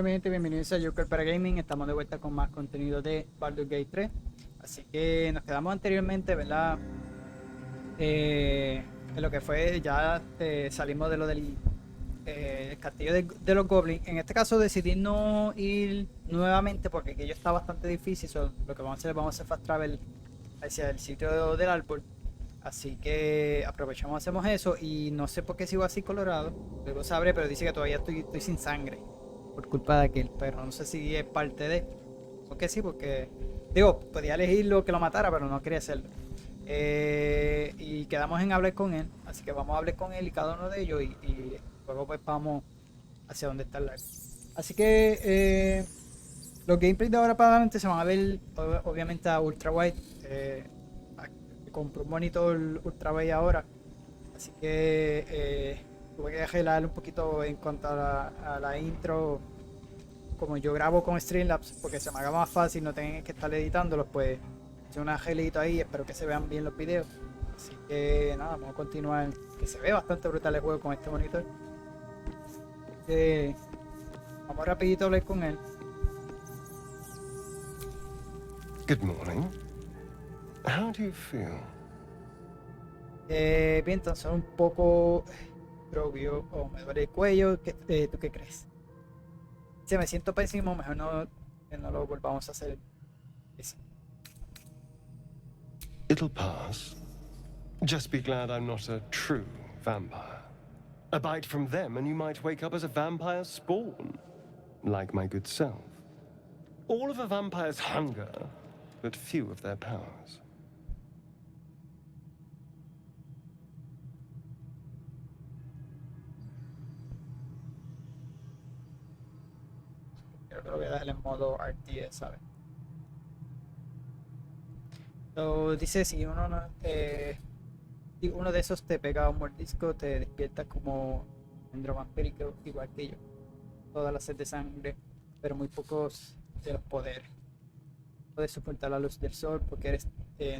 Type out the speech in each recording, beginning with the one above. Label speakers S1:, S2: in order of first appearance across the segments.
S1: Bienvenidos a Joker para Gaming. Estamos de vuelta con más contenido de Baldur 3. Así que nos quedamos anteriormente, ¿verdad? En lo que fue, ya salimos de lo del castillo de los goblins. En este caso decidí no ir nuevamente porque aquello está bastante difícil. Lo que vamos a hacer fast travel hacia el sitio del árbol. Así que aprovechamos, hacemos eso. Y no sé por qué sigo así colorado. Luego sabré, pero dice que todavía estoy sin sangre por culpa de aquel perro. No sé si es parte de... Porque sí, porque... Digo, podía elegirlo que lo matara, pero no quería hacerlo. Y quedamos en hablar con él. Así que vamos a hablar con él y cada uno de ellos. Y luego pues vamos hacia donde está el live. Así que los gameplays de ahora para adelante se van a ver obviamente a ultra wide. Compré un monitor ultra wide ahora. Así que tuve que arreglar un poquito en cuanto a la intro. Como yo grabo con Streamlabs, porque se me haga más fácil, no tengo que estar editándolos, pues hice un angelito ahí, espero que se vean bien los videos. Así que nada, vamos a continuar, que se ve bastante brutal el juego con este monitor. Vamos rapidito a hablar con él.
S2: Good morning. How do you feel?
S1: Bien, entonces un poco drogio o me duele el cuello. ¿Tú qué crees? Si me siento pésimo, mejor no lo volvamos a hacer. Eso.
S2: It'll pass. Just be glad I'm not a true vampire. A bite from them and you might wake up as a vampire spawn, like my good self. All of a vampire's hunger, but few of their powers.
S1: Creo que lo voy a dejar en modo RTS, ¿sabes? Dice, si uno de esos te pega un mordisco, te despiertas como un vampírico igual que yo. Toda la sed de sangre, pero muy pocos de los poderes. Puedes soportar la luz del sol porque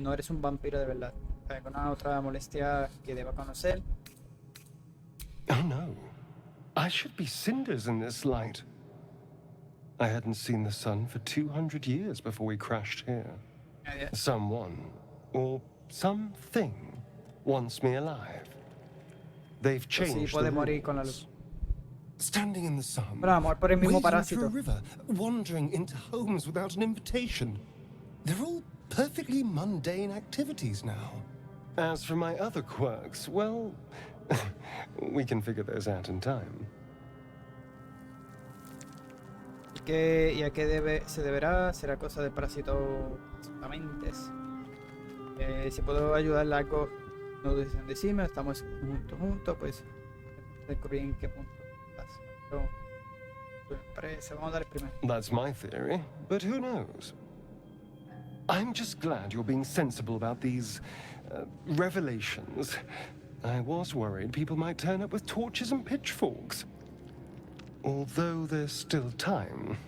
S1: no eres un vampiro de verdad. ¿Hay alguna otra molestia que deba conocer?
S2: Oh no. I should be cinders in this light. I hadn't seen the sun for 200 years before we crashed here. Someone, or something, wants me alive. They've changed the rules. Standing in the sun, wading into a river, wandering into homes without an invitation. They're all perfectly mundane activities now. As for my other quirks, well, we can figure those out in time.
S1: ¿Y a qué se deberá? ¿Será cosa del parásito? Exactamente. Si puedo ayudarle a algo, no dicen decirme, estamos juntos, pues descubrir en qué punto estás. Pero, vamos a dar el primero.
S2: That's my theory, but who knows? I'm just glad you're being sensible about these revelations. I was worried people might turn up with torches and pitchforks. Although there's still time.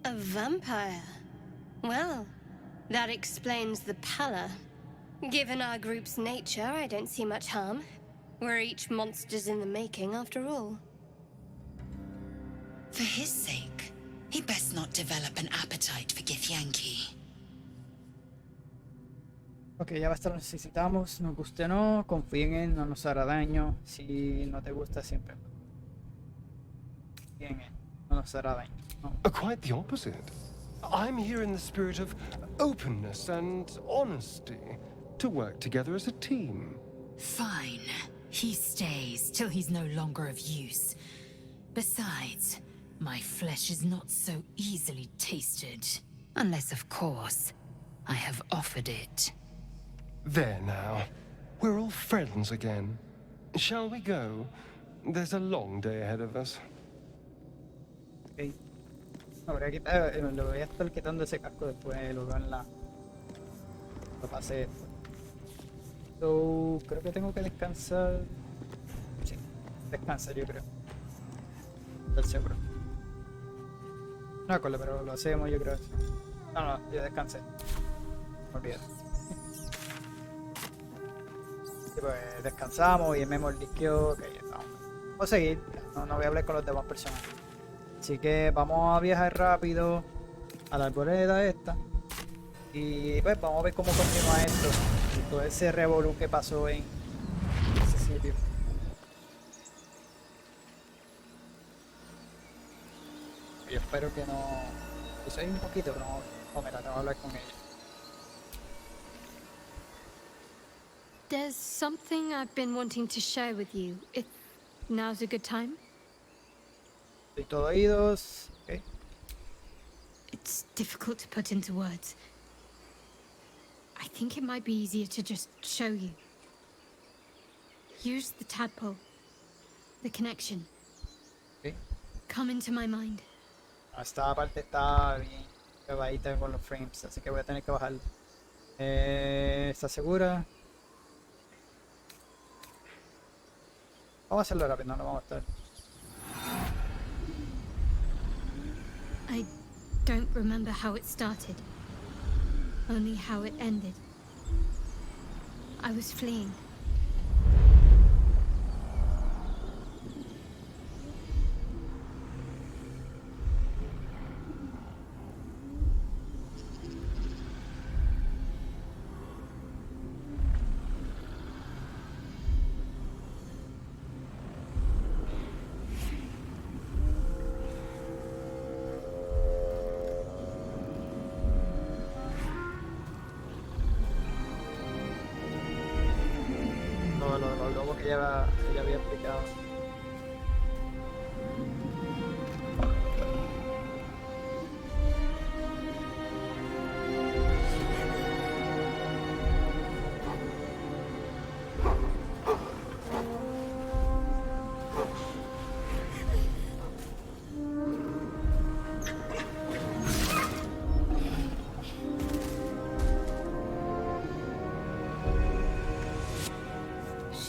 S3: A vampire? Well, that explains the pallor. Given our group's nature, I don't see much harm. We're each monsters in the making, after all.
S4: For his sake, he best not develop an appetite for Githyanki.
S1: Ok, ya basta, lo necesitamos. Nos guste o no, confíen en él, no nos hará daño. Si no te gusta, siempre. Bien, no nos hará daño. No.
S2: Quite the opposite. I'm here in the spirit of openness and honesty, to work together as a team.
S4: Fine. He stays till he's no longer of use. Besides, my flesh is not so easily tasted. Unless, of course, I have offered it.
S2: There now. We're all friends again. Shall we go? There's a long day ahead of us.
S1: Ok. Le voy a estar quitando ese casco después, lo veo en la... Lo pasé. Creo que tengo que descansar. Sí, descansa yo creo. Estoy seguro. No me acuerdo, pero lo hacemos yo creo. No, yo descansé. Me olvidé. Sí, pues descansamos y él me mordisqueó. Ok, ya estamos. Vamos a seguir. No voy a hablar con los demás personajes. Así que vamos a viajar rápido a la arboleda esta. Y pues vamos a ver cómo continúa esto. Y todo ese revolú que pasó en ese sitio. Yo espero que no... Yo soy un poquito, pero no... Oh, mira, tengo que hablar con ella.
S3: There's something I've been wanting to share with you, if now's a good time.
S1: Estoy todo oídos. Ok.
S3: It's difficult to put into words. I think it might be easier to just show you. Here's the tadpole. The connection.
S1: Ok.
S3: Come into my mind.
S1: Esta parte está bien pegadita con los frames, así que voy a tener que bajarlo. ¿Estás segura? Vamos a hacerlo rápido, no lo vamos a estar.
S3: I don't remember how it started. Only how it ended. I was fleeing.
S1: Lo lobo que ya había explicado.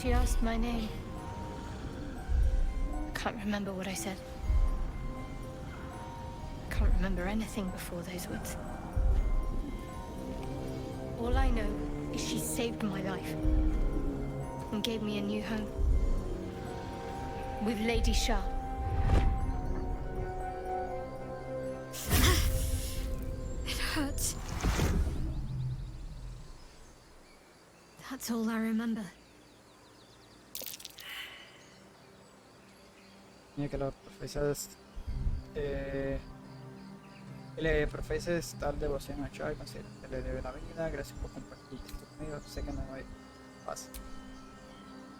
S3: She asked my name. Can't remember what I said. Can't remember anything before those words. All I know is she saved my life and gave me a new home. With Lady Shah. It hurts. That's all I remember.
S1: Mira que los profesores le profeses tal devoción a Chai, considero que le debe la vida. Gracias por compartir esto conmigo. Sé que no hay paz.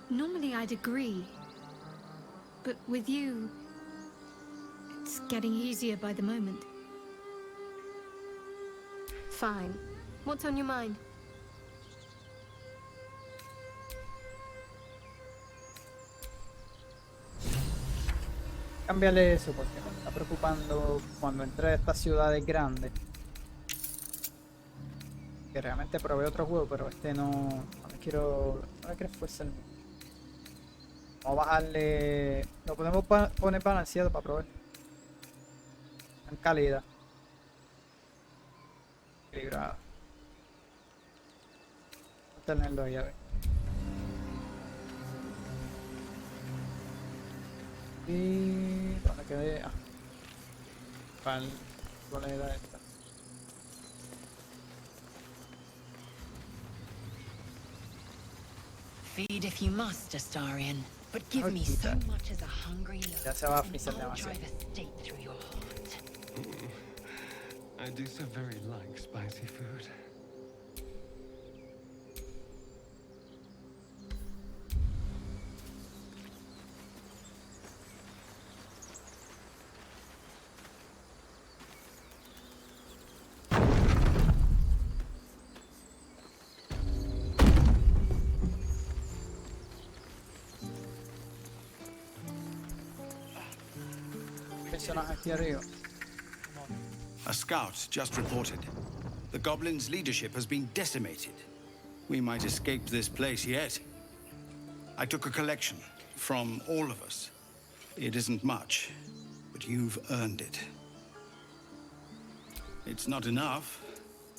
S3: Normally I'd agree, but with you, it's getting easier by the moment. Fine. What's on your mind?
S1: Cámbiale eso porque me está preocupando cuando entré a estas ciudades grandes. Que realmente probé otro juego, pero este no le quiero esforzar mucho. Vamos a bajarle. Lo podemos poner balanceado para probar. En calidad. Equilibrado. Vamos a tenerlo ahí a ver. Y donde quede para el moneda esta.
S4: Feed if you must, Astarion, but give me so much as a hungry look.
S1: Ya se va a
S4: and
S1: frizar
S4: I'll
S1: demasiado.
S4: drive a stake through your heart.
S2: I do so very like spicy food.
S1: Personaje aquí arriba.
S5: A scout just reported. The goblins' leadership has been decimated. We might escape this place yet. I took a collection from all of us. It isn't much, but you've earned it. It's not enough,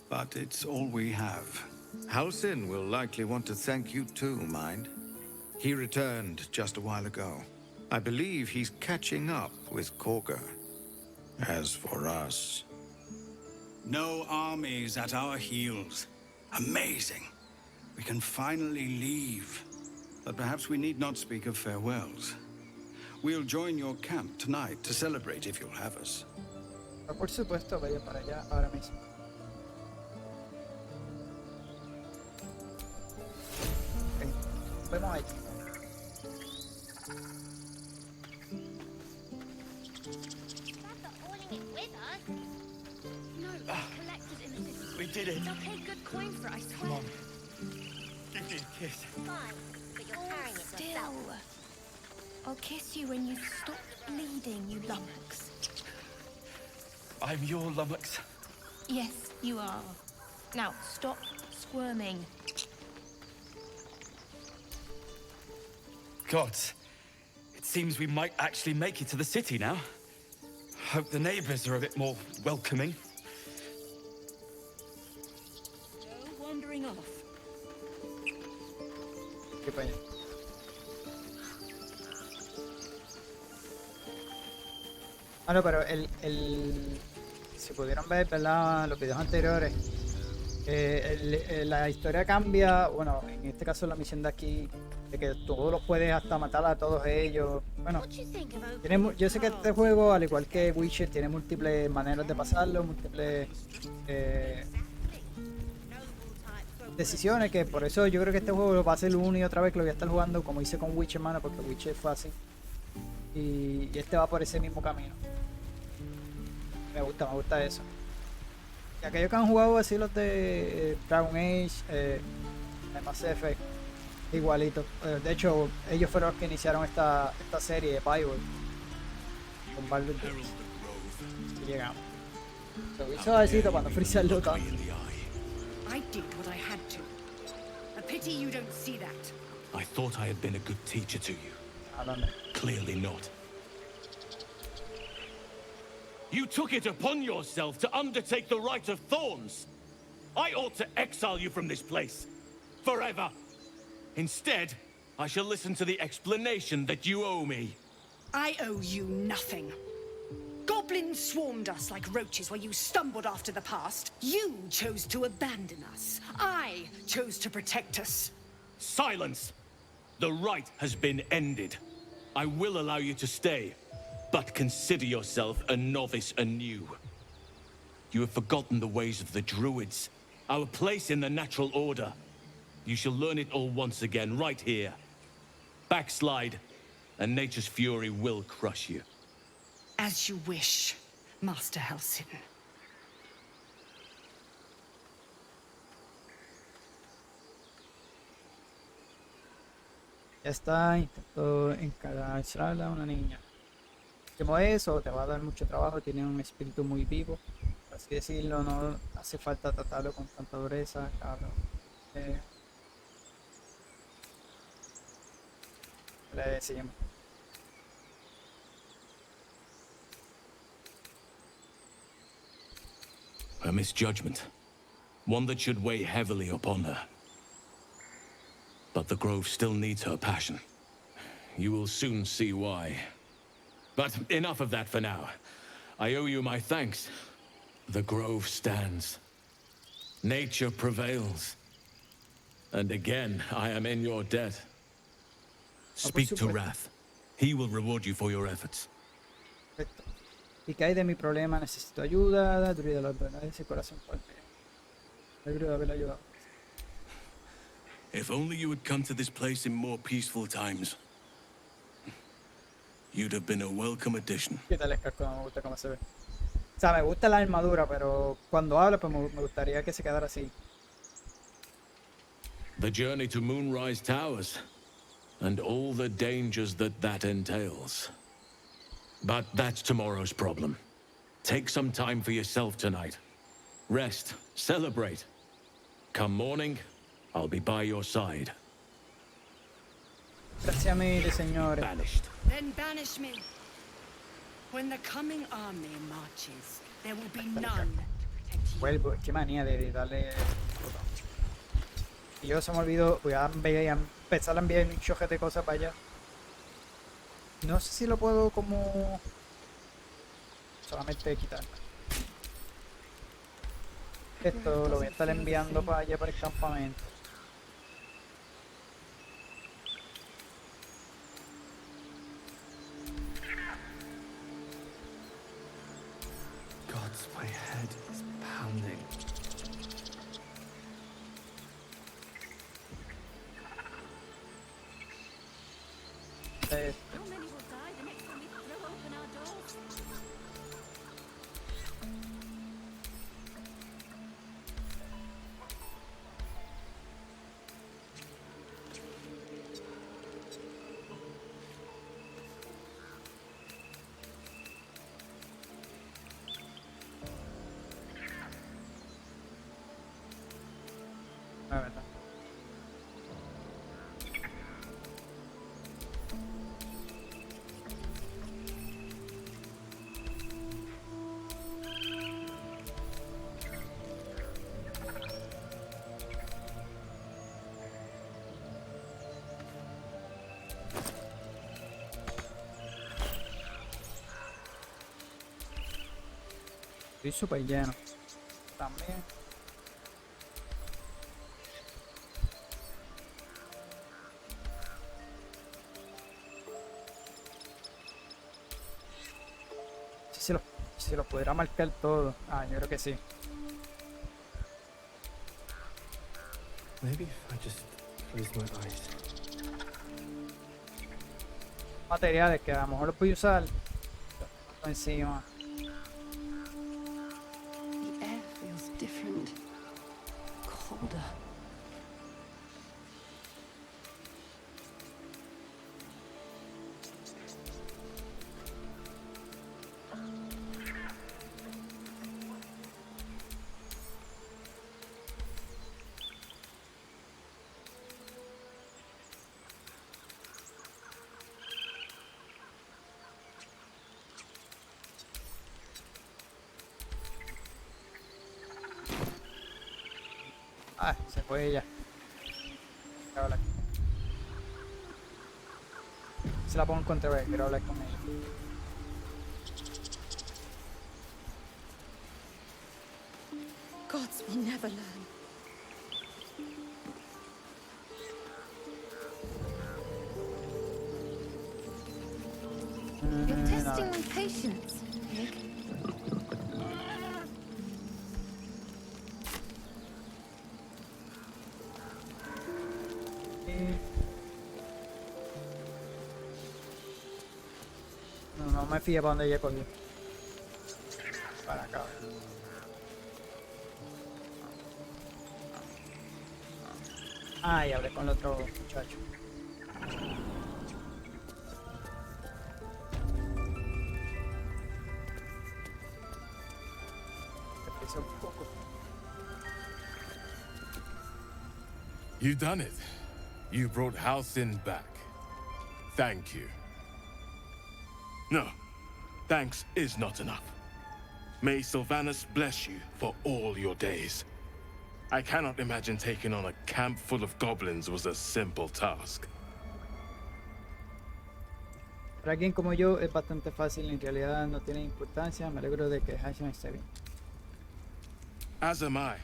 S5: but it's all we have.
S6: Halsin will likely want to thank you too, Mind. He returned just a while ago. I believe he's catching up with Korga. As for us,
S5: No armies at our heels. Amazing. We can finally leave. But perhaps we need not speak of farewells. We'll join your camp tonight to celebrate if you'll have us.
S1: Por supuesto, vaya para allá ahora mismo. Ok, vemos ahí.
S7: We did it.
S8: They'll pay good coin for it, I swear.
S7: Come on. Give me a kiss.
S8: Fine, but you're carrying it yourself. I'll kiss you when you stop bleeding, you lummox.
S7: I'm your lummox.
S8: Yes, you are. Now, stop squirming.
S7: Gods, it seems we might actually make it to the city now. Hope the neighbors are a bit more welcoming.
S8: No wandering off.
S1: ¿Qué para allá? Ah, no, pero si pudieron ver, ¿verdad? Los videos anteriores, la historia cambia, bueno, en este caso la misión de aquí, de que tú los puedes hasta matar a todos ellos. Bueno, yo sé que este juego, al igual que Witcher, tiene múltiples maneras de pasarlo, múltiples decisiones, que por eso yo creo que este juego va a ser una y otra vez que lo voy a estar jugando, como hice con Witcher, mano, porque Witcher fue así. Y este va por ese mismo camino. Me gusta eso. Y aquellos que han jugado así los de Dragon Age, Mass Effect, igualito. De hecho, ellos fueron los que iniciaron esta serie de Puedes con Baldur. Y llegamos. Se hizo suavecito cuando Freezer lo tanto.
S9: I did what I had to. A pity you don't see that.
S10: I thought I had been a good teacher to you.
S1: Hablando.
S10: Clearly not. You took it upon yourself to undertake the Rite of Thorns. I ought to exile you from this place. Forever. Instead, I shall listen to the explanation that you owe me.
S9: I owe you nothing. Goblins swarmed us like roaches while you stumbled after the past. You chose to abandon us. I chose to protect us.
S10: Silence! The rite has been ended. I will allow you to stay, but consider yourself a novice anew. You have forgotten the ways of the Druids, our place in the natural order. You shall learn it all once again, right here. Backslide, and nature's fury will crush you.
S9: As you wish, Master Halsin.
S1: Ya está, intentó encarcelarla a una niña. Como eso, te va a dar mucho trabajo, tiene un espíritu muy vivo. Por así decirlo, no hace falta tratarlo con tanta dureza, cabrón. Le decimos.
S10: A misjudgment. One that should weigh heavily upon her. But the Grove still needs her passion. You will soon see why. But enough of that for now. I owe you my thanks. The Grove stands. Nature prevails. And again, I am in your debt. Speak to Wrath. He will reward you for your efforts.
S1: Perfecto. ¿Y qué hay de mi problema? Necesito ayuda. Druida los verdades, ese corazón fuerte. Me alegro de haberla ayudado.
S10: If only you had come to this place in more peaceful times. You'd have been a welcome addition.
S1: ¿Qué tal el casco? No me gusta cómo se ve. O sea, me gusta la armadura, pero cuando habla, pues me gustaría que se quedara así.
S10: The journey to Moonrise Towers, and all the dangers that entails. But that's tomorrow's problem. Take some time for yourself tonight. Rest, celebrate. Come morning, I'll be by your side.
S1: Gracias mille, señores.
S10: Banished.
S9: Then banish me. When the coming army marches, there will be none to protect you.
S1: Vuelvo, qué manía de darle. Y yo se me olvidó, voy a empezar a enviar un choque de cosas para allá. No sé si lo puedo como solamente quitarla. Esto lo voy a estar enviando para allá, para el campamento.
S11: Gods, my head is pounding.
S8: How many will die the next time we throw open our doors?
S1: La verdad. Estoy súper lleno. También. Si lo pudiera marcar todo. Ah, yo creo que sí.
S11: Maybe if I just close my eyes.
S1: Materiales que a lo mejor los voy a usar encima.
S8: The air feels different. Colder.
S1: Ah, se fue ella. Quiero hablar. Se la pongo en contra, quiero hablar con ella.
S8: Gods will never learn.
S3: You're testing my patience, Pig.
S1: No me fío para dónde ella cogió. Para acá. Ah, y hablé con el otro muchacho. Te pesa un poco.
S12: You've done it. You brought Halcyon back. Thank you. No, thanks is not enough. May Sylvanus bless you for all your days. I cannot imagine taking on a camp full of goblins was a simple task.
S1: Para alguien como yo es bastante fácil, en realidad no tiene importancia. Me alegro de que Halcyon esté bien.
S12: As am I.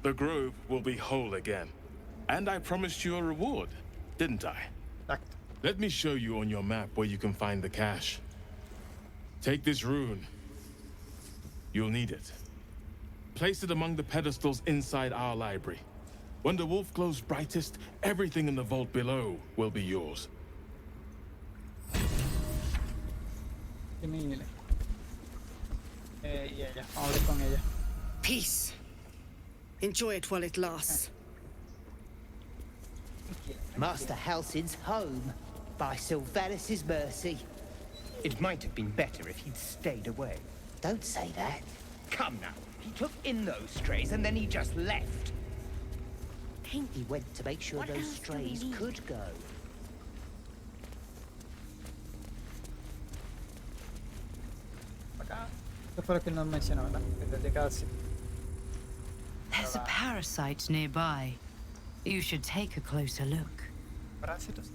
S12: The grove will be whole again. And I promised you a reward, didn't I?
S1: Exacto.
S12: Let me show you on your map where you can find the cache. Take this rune. You'll need it. Place it among the pedestals inside our library. When the wolf glows brightest, everything in the vault below will be yours.
S1: Y ella, vamos a hablar con ella.
S9: Peace. Enjoy it while it lasts.
S13: Master Halcyon's home, by Sylvanus' mercy.
S14: It might have been better if he'd stayed away.
S13: Don't say that.
S14: Come now, he took in those strays and then he just left.
S13: He went to make sure those strays could go.
S1: Acá. Esto fue lo que nos mencionó, ¿verdad? Desde casi.
S4: There's a parasite nearby. You should take a closer look.
S1: Parásitos.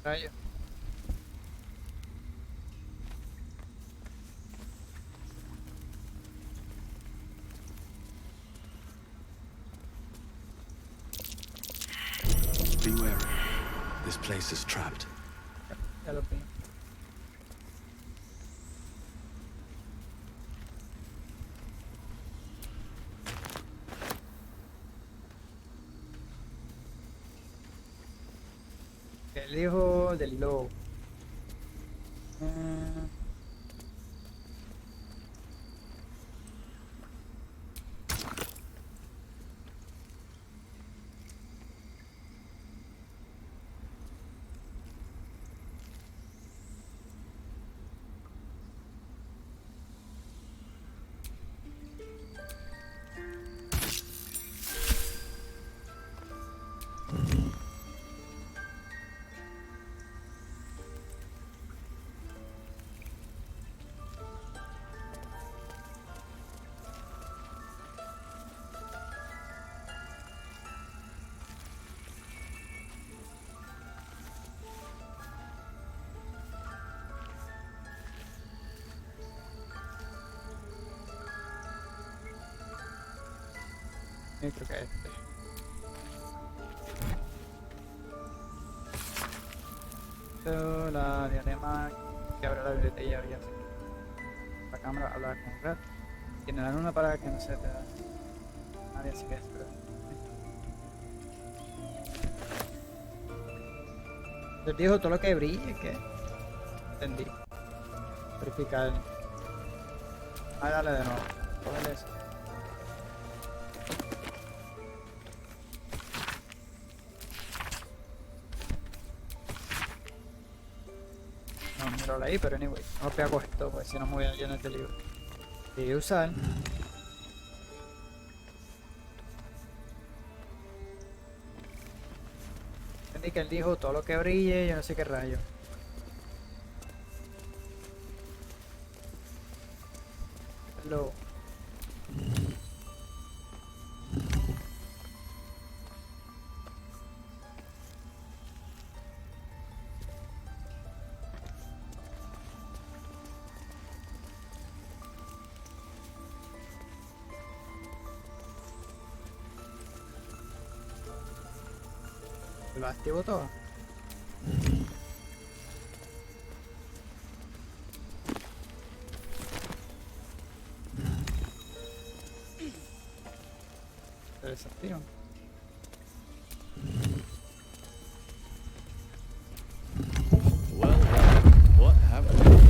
S1: Rayo.
S10: Be wary. This place is trapped.
S1: Ya lo vi. El hijo del lobo. Creo que este. La diadema que abre la biblioteca y abría así. La cámara habla con Red. Tiene la luna para que no se te da. Nadie así que es, pero. Les dijo todo lo que brille, que entendí. Verificar. Ah, dale de nuevo. Cógele eso. No, míralo ahí, pero anyway. No voy a coger esto, porque si no me voy a llenar de libro. Y usar. Entendí que él dijo todo lo que brille, yo no sé qué rayo. Hello. Lo activo todo. Se desactiva.
S10: Well, what happened?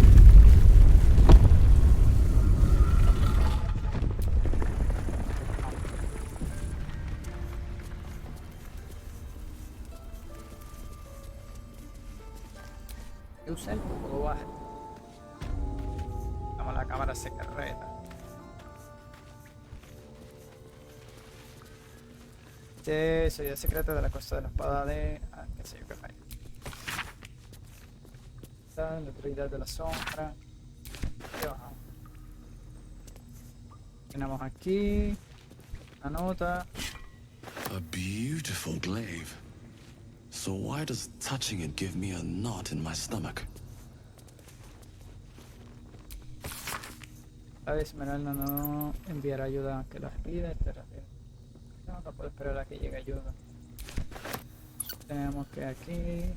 S1: Usa el juego baja. Vamos, la cámara se carreta. Sí, soy el secreto de la costa de la espada de. Ah, qué sé yo qué falla. La autoridad de la sombra. Y bajamos. Tenemos aquí. La nota.
S10: A beautiful glaive. So why does touching it give me a knot in my stomach?
S1: La Esmeralda no enviará ayuda que las pida. No puedo esperar a que llegue ayuda. Tenemos que aquí.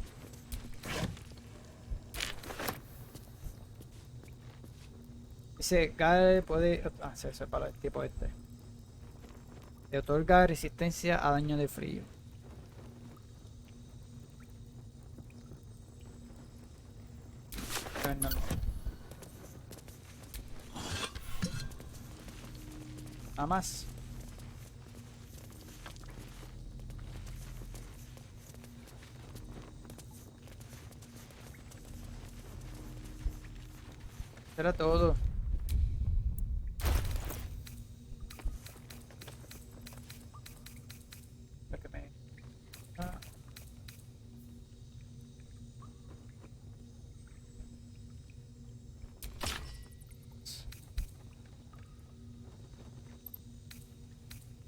S1: Dice, Gale puede. Ah, se separa el tipo este. Le otorga resistencia a daño de frío. No. Nada más. Era todo. Lo que me... Ah.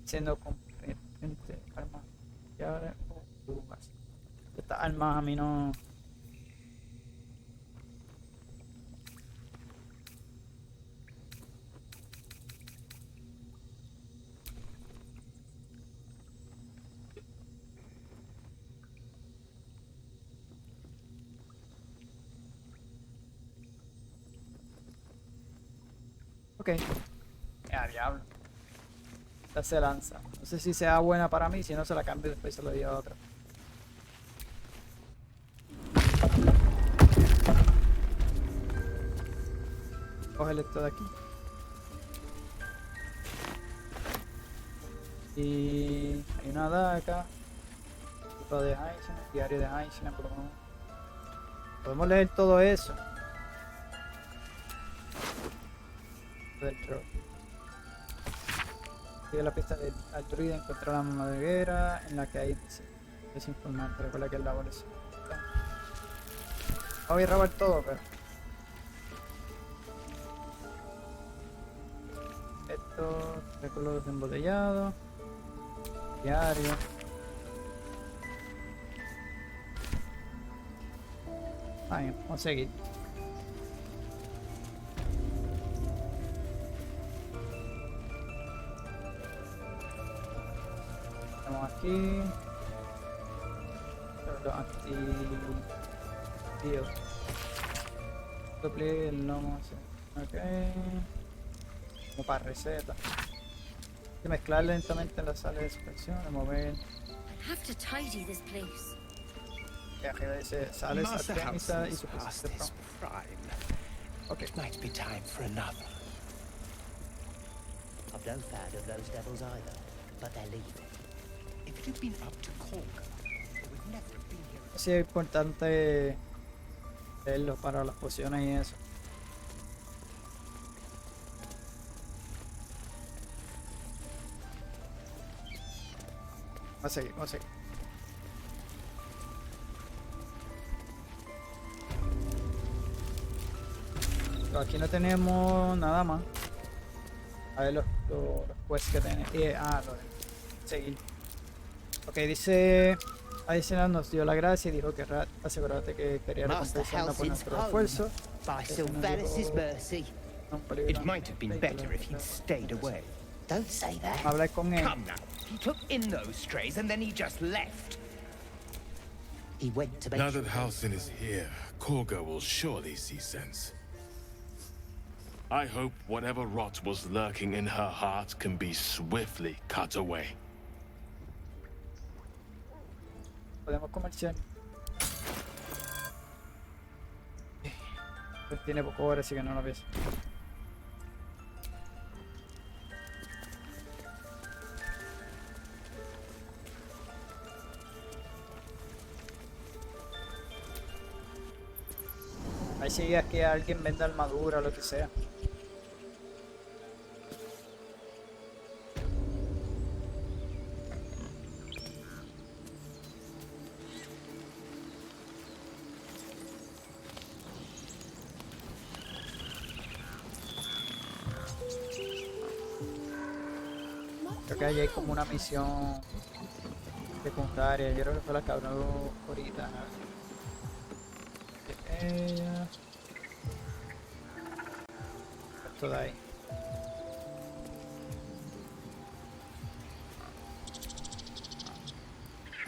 S1: Siendo competente, armas, llaves o uvas. Estas armas a mí no Ok. Ya, diablo. Esta se lanza. No sé si sea buena para mí, si no se la cambio y después se lo doy a otra. Cógele esto de aquí. Y hay una daga. Tipo de Einstein, diario de Einstein. Podemos leer todo eso. Dentro. Sigue la pista de Altruida, encontrar la madriguera en la que hay desinformante. Recuerda que el labor es. Voy a robar todo, pero. Esto, recuerdos embotellados. Diario. Ahí, vamos a seguir. Estamos aquí. Los anti-tíos. Doble el lomo. Ok. Como para receta. Hay que mezclar lentamente en la sala de suspensión, mover.
S8: Have to tidy this place.
S1: Y arriba dice sales Artemisa y suspensión.
S13: Okay. It might be time for another. I've no fan of those devils either, but they're leaving. If it had been up to Korga, it would never have been here.
S1: Sí, es importante leerlo para las pociones y eso. Vamos a seguir, vamos a seguir. Pero aquí no tenemos nada más. A ver los quests que tenemos. Lo de seguir. Ok, dice. Adicional nos dio la gracia y dijo que asegúrate que quería recompensarnos por nuestro esfuerzo.
S14: It might have been better if he'd stayed away.
S13: Don't say that.
S1: Habla con él.
S14: Come now. He took in those strays and then he just left.
S13: He went to
S12: Now that Halcyon is here, Korga will surely see sense. I hope whatever rot was lurking in her heart can be swiftly cut away.
S1: Podemos comerciar. Pues tiene poco hora, así que no lo ves. Ahí sigue aquí alguien venda armadura o lo que sea. Creo que allí hay como una misión secundaria. Yo creo que fue la que habló ahorita. Esto de ahí.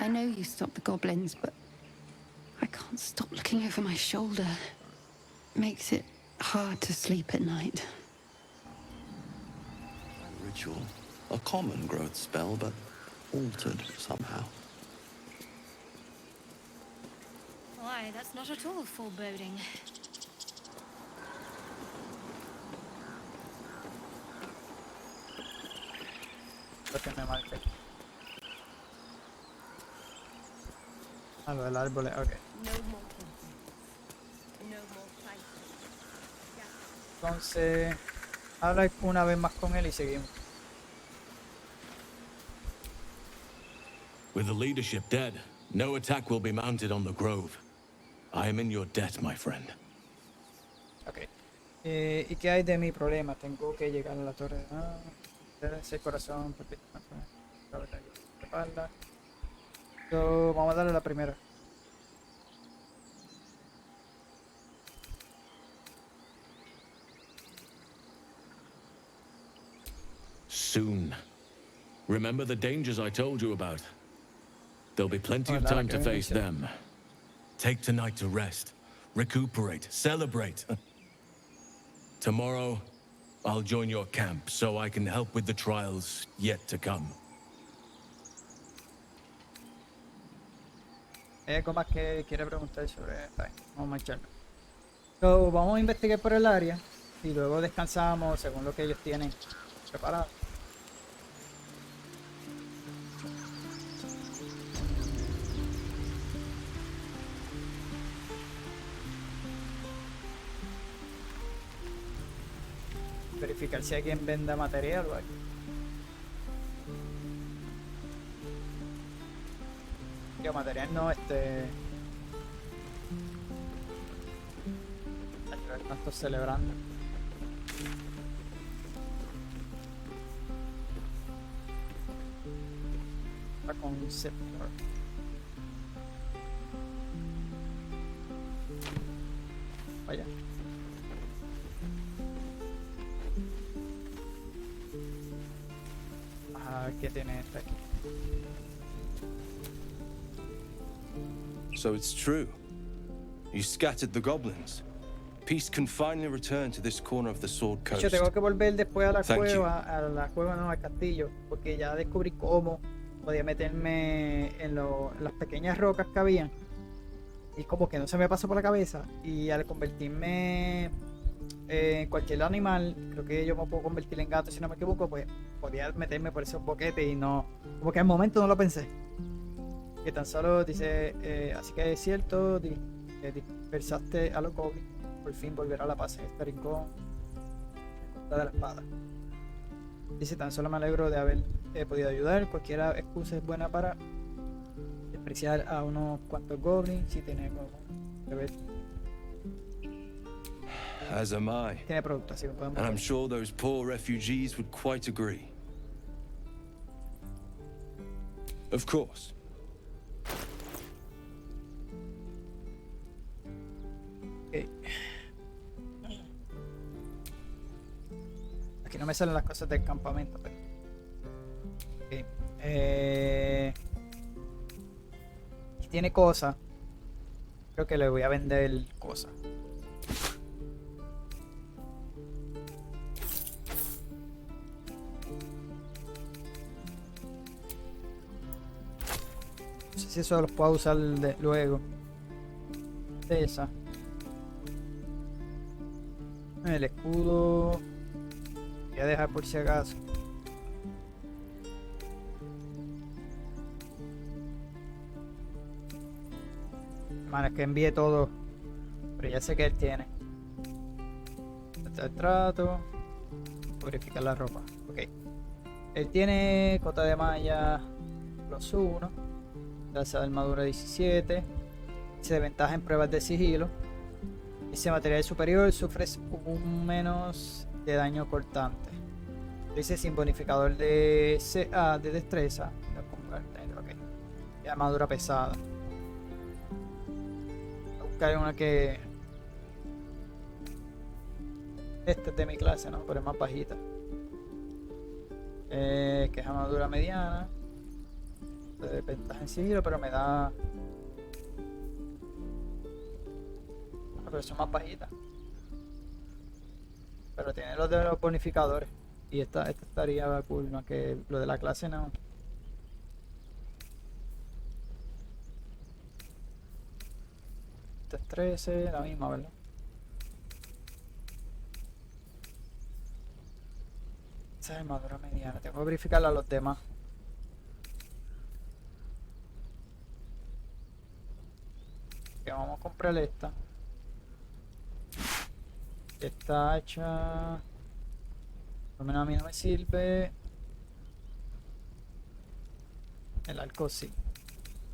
S15: I know you stopped the goblins, but I can't stop looking over my shoulder. Makes it hard to sleep at night.
S16: A ritual. A common growth spell, but altered somehow.
S3: Why, that's not at all foreboding.
S1: Lo que me marque. Lo del árbol, ok. Entonces, habla una vez más con él y seguimos.
S10: With the leadership dead, no attack will be mounted on the grove. I am in your debt, my friend.
S1: Ok. ¿Y qué hay de mi problema? Tengo que llegar a la torre. Ese corazón. So, vamos a darle la primera.
S10: Soon. Remember the dangers I told you about. There'll be plenty of time to face them. Take tonight to rest, recuperate, celebrate. Tomorrow, I'll join your camp so I can help with the trials yet to come.
S1: Hay algo más que quiere preguntar sobre... Está bien, vamos a marcharlo. So, vamos a investigar por el área y luego descansamos según lo que ellos tienen preparado. Verificar si alguien venda material o algo. Yo, material no, tantos celebrando. Está con un sector. Vaya. A ver qué tiene este aquí.
S2: So it's true. You scattered the goblins. Peace can finally return to this corner of the Sword Coast.
S1: Yo tengo que volver después a la
S2: Thank you.
S1: cueva, no, al castillo, porque ya descubrí cómo podía meterme en las pequeñas rocas que habían. Y como que no se me pasó por la cabeza. Y al convertirme en cualquier animal, creo que yo me puedo convertir en gato si no me equivoco, pues podía meterme por esos boquetes y no, como que al momento no lo pensé. Que tan solo dice, así que es cierto, dispersaste a los goblins, por fin volverá la paz en este rincón de la espada. Dice, tan solo me alegro de haber podido ayudar, cualquier excusa es buena para despreciar a unos cuantos goblins, si tiene como que ver.
S2: As am I.
S1: Tiene producto, así que podemos
S2: And I'm sure those poor refugees would quite agree. Of course.
S1: Okay. Aquí no me salen las cosas del campamento, pero... Okay. Y tiene cosas. Creo que le voy a vender cosas. No sé si eso los puedo usar luego. De esa. El escudo. Voy a dejar por si acaso. Man, es que envié todo. Pero ya sé que él tiene. Este es el trato. Purificar la ropa. Ok. Él tiene cota de malla +1. Tasa de armadura 17. Dice ventaja en pruebas de sigilo. Dice material superior, sufres un menos de daño cortante. Dice sin bonificador de CA de destreza. Okay. Y armadura pesada. Voy a buscar una que... Esta es de mi clase, ¿no? Pero es más bajita. Que es armadura mediana. De ventaja en sigilo, pero me da... Pero son más bajitas. Pero tiene los de los bonificadores. Y esta estaría cool, más que lo de la clase no. Esta es 13, la misma, ¿verdad? Esa es armadura mediana. Tengo que verificarla a los demás. Que vamos a comprar esta. Está hecha. Por lo menos a mí no me sirve. El arco sí.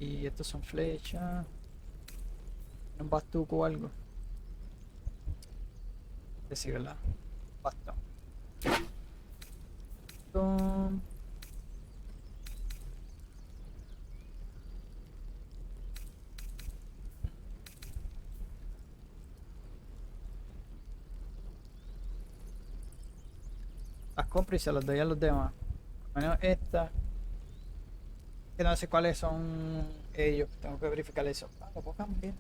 S1: Y estos son flechas. Un bastuco o algo. Sí, ¿verdad? Bastón. Bastón. Las compro y se las doy a los demás. Por lo menos esta. Que no sé cuáles son ellos. Tengo que verificar eso. Ah, lo puedo cambiar.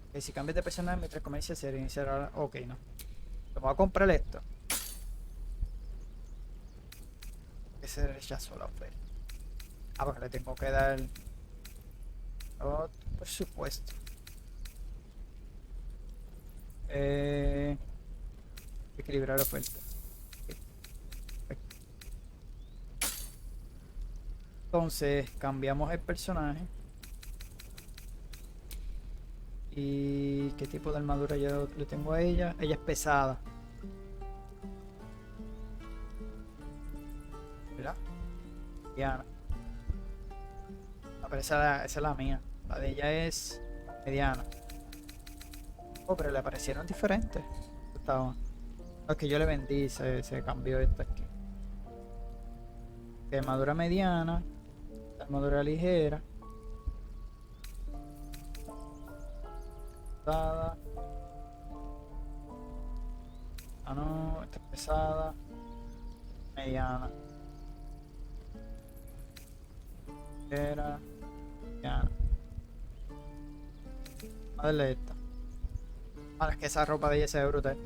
S1: Okay, si cambias de personaje mientras comienza a ser iniciar ahora. Ok, no. Te voy a comprar esto. se rechazó la oferta. Ah, porque le tengo que dar... Oh, por supuesto. Equilibrar la oferta. Entonces cambiamos el personaje. ¿Y qué tipo de armadura yo le tengo a ella? Ella es pesada. ¿Verdad? Mediana. No, pero esa es la mía. La de ella es mediana. Oh, pero le parecieron diferentes. Estaba. Lo que yo le vendí se cambió esta aquí. Armadura mediana. Armadura ligera. Pesada. Ah, no, esta es pesada. Mediana. Ligera. Mediana. A darle esta. Ah, es que esa ropa de ella se ve brutal.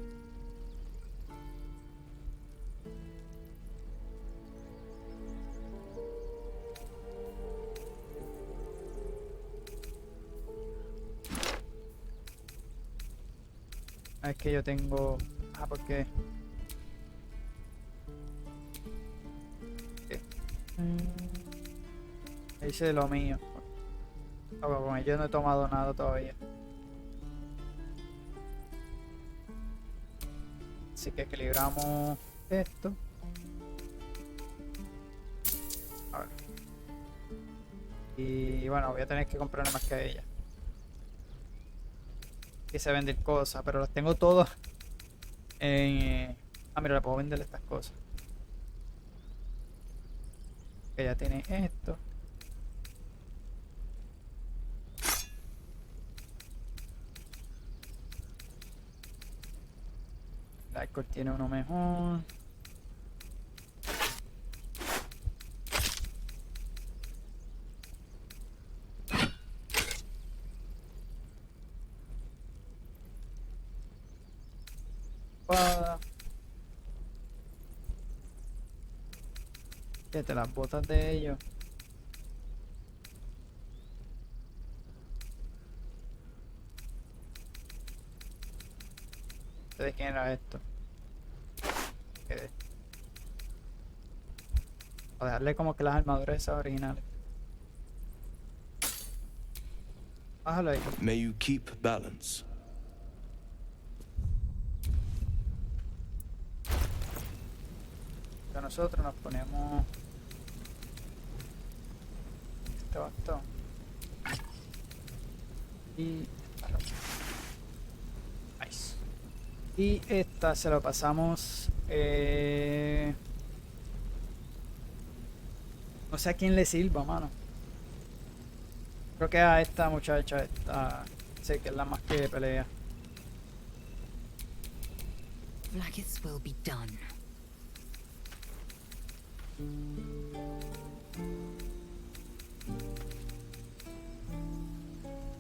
S1: Es que yo tengo... Ah, porque... Hice lo mío. Con ello no he tomado nada todavía. Así que equilibramos esto. A ver. Y bueno, voy a tener que comprarle más que a ella. Quise vender cosas, pero las tengo todas en... Ah, mira, le puedo vender estas cosas. Que ya tiene esto. El alcohol tiene uno mejor. Fíjate las botas de ellos. ¿De quién era esto? A dejarle como que las armaduras esas originales. Bájalo ahí.
S10: May you keep balance.
S1: Nosotros nos ponemos este bastón y nice. Y esta se lo pasamos no sé a quién le sirva, mano. Creo que a esta muchacha, esta sé que es la más que pelea.
S4: Blackets will be done.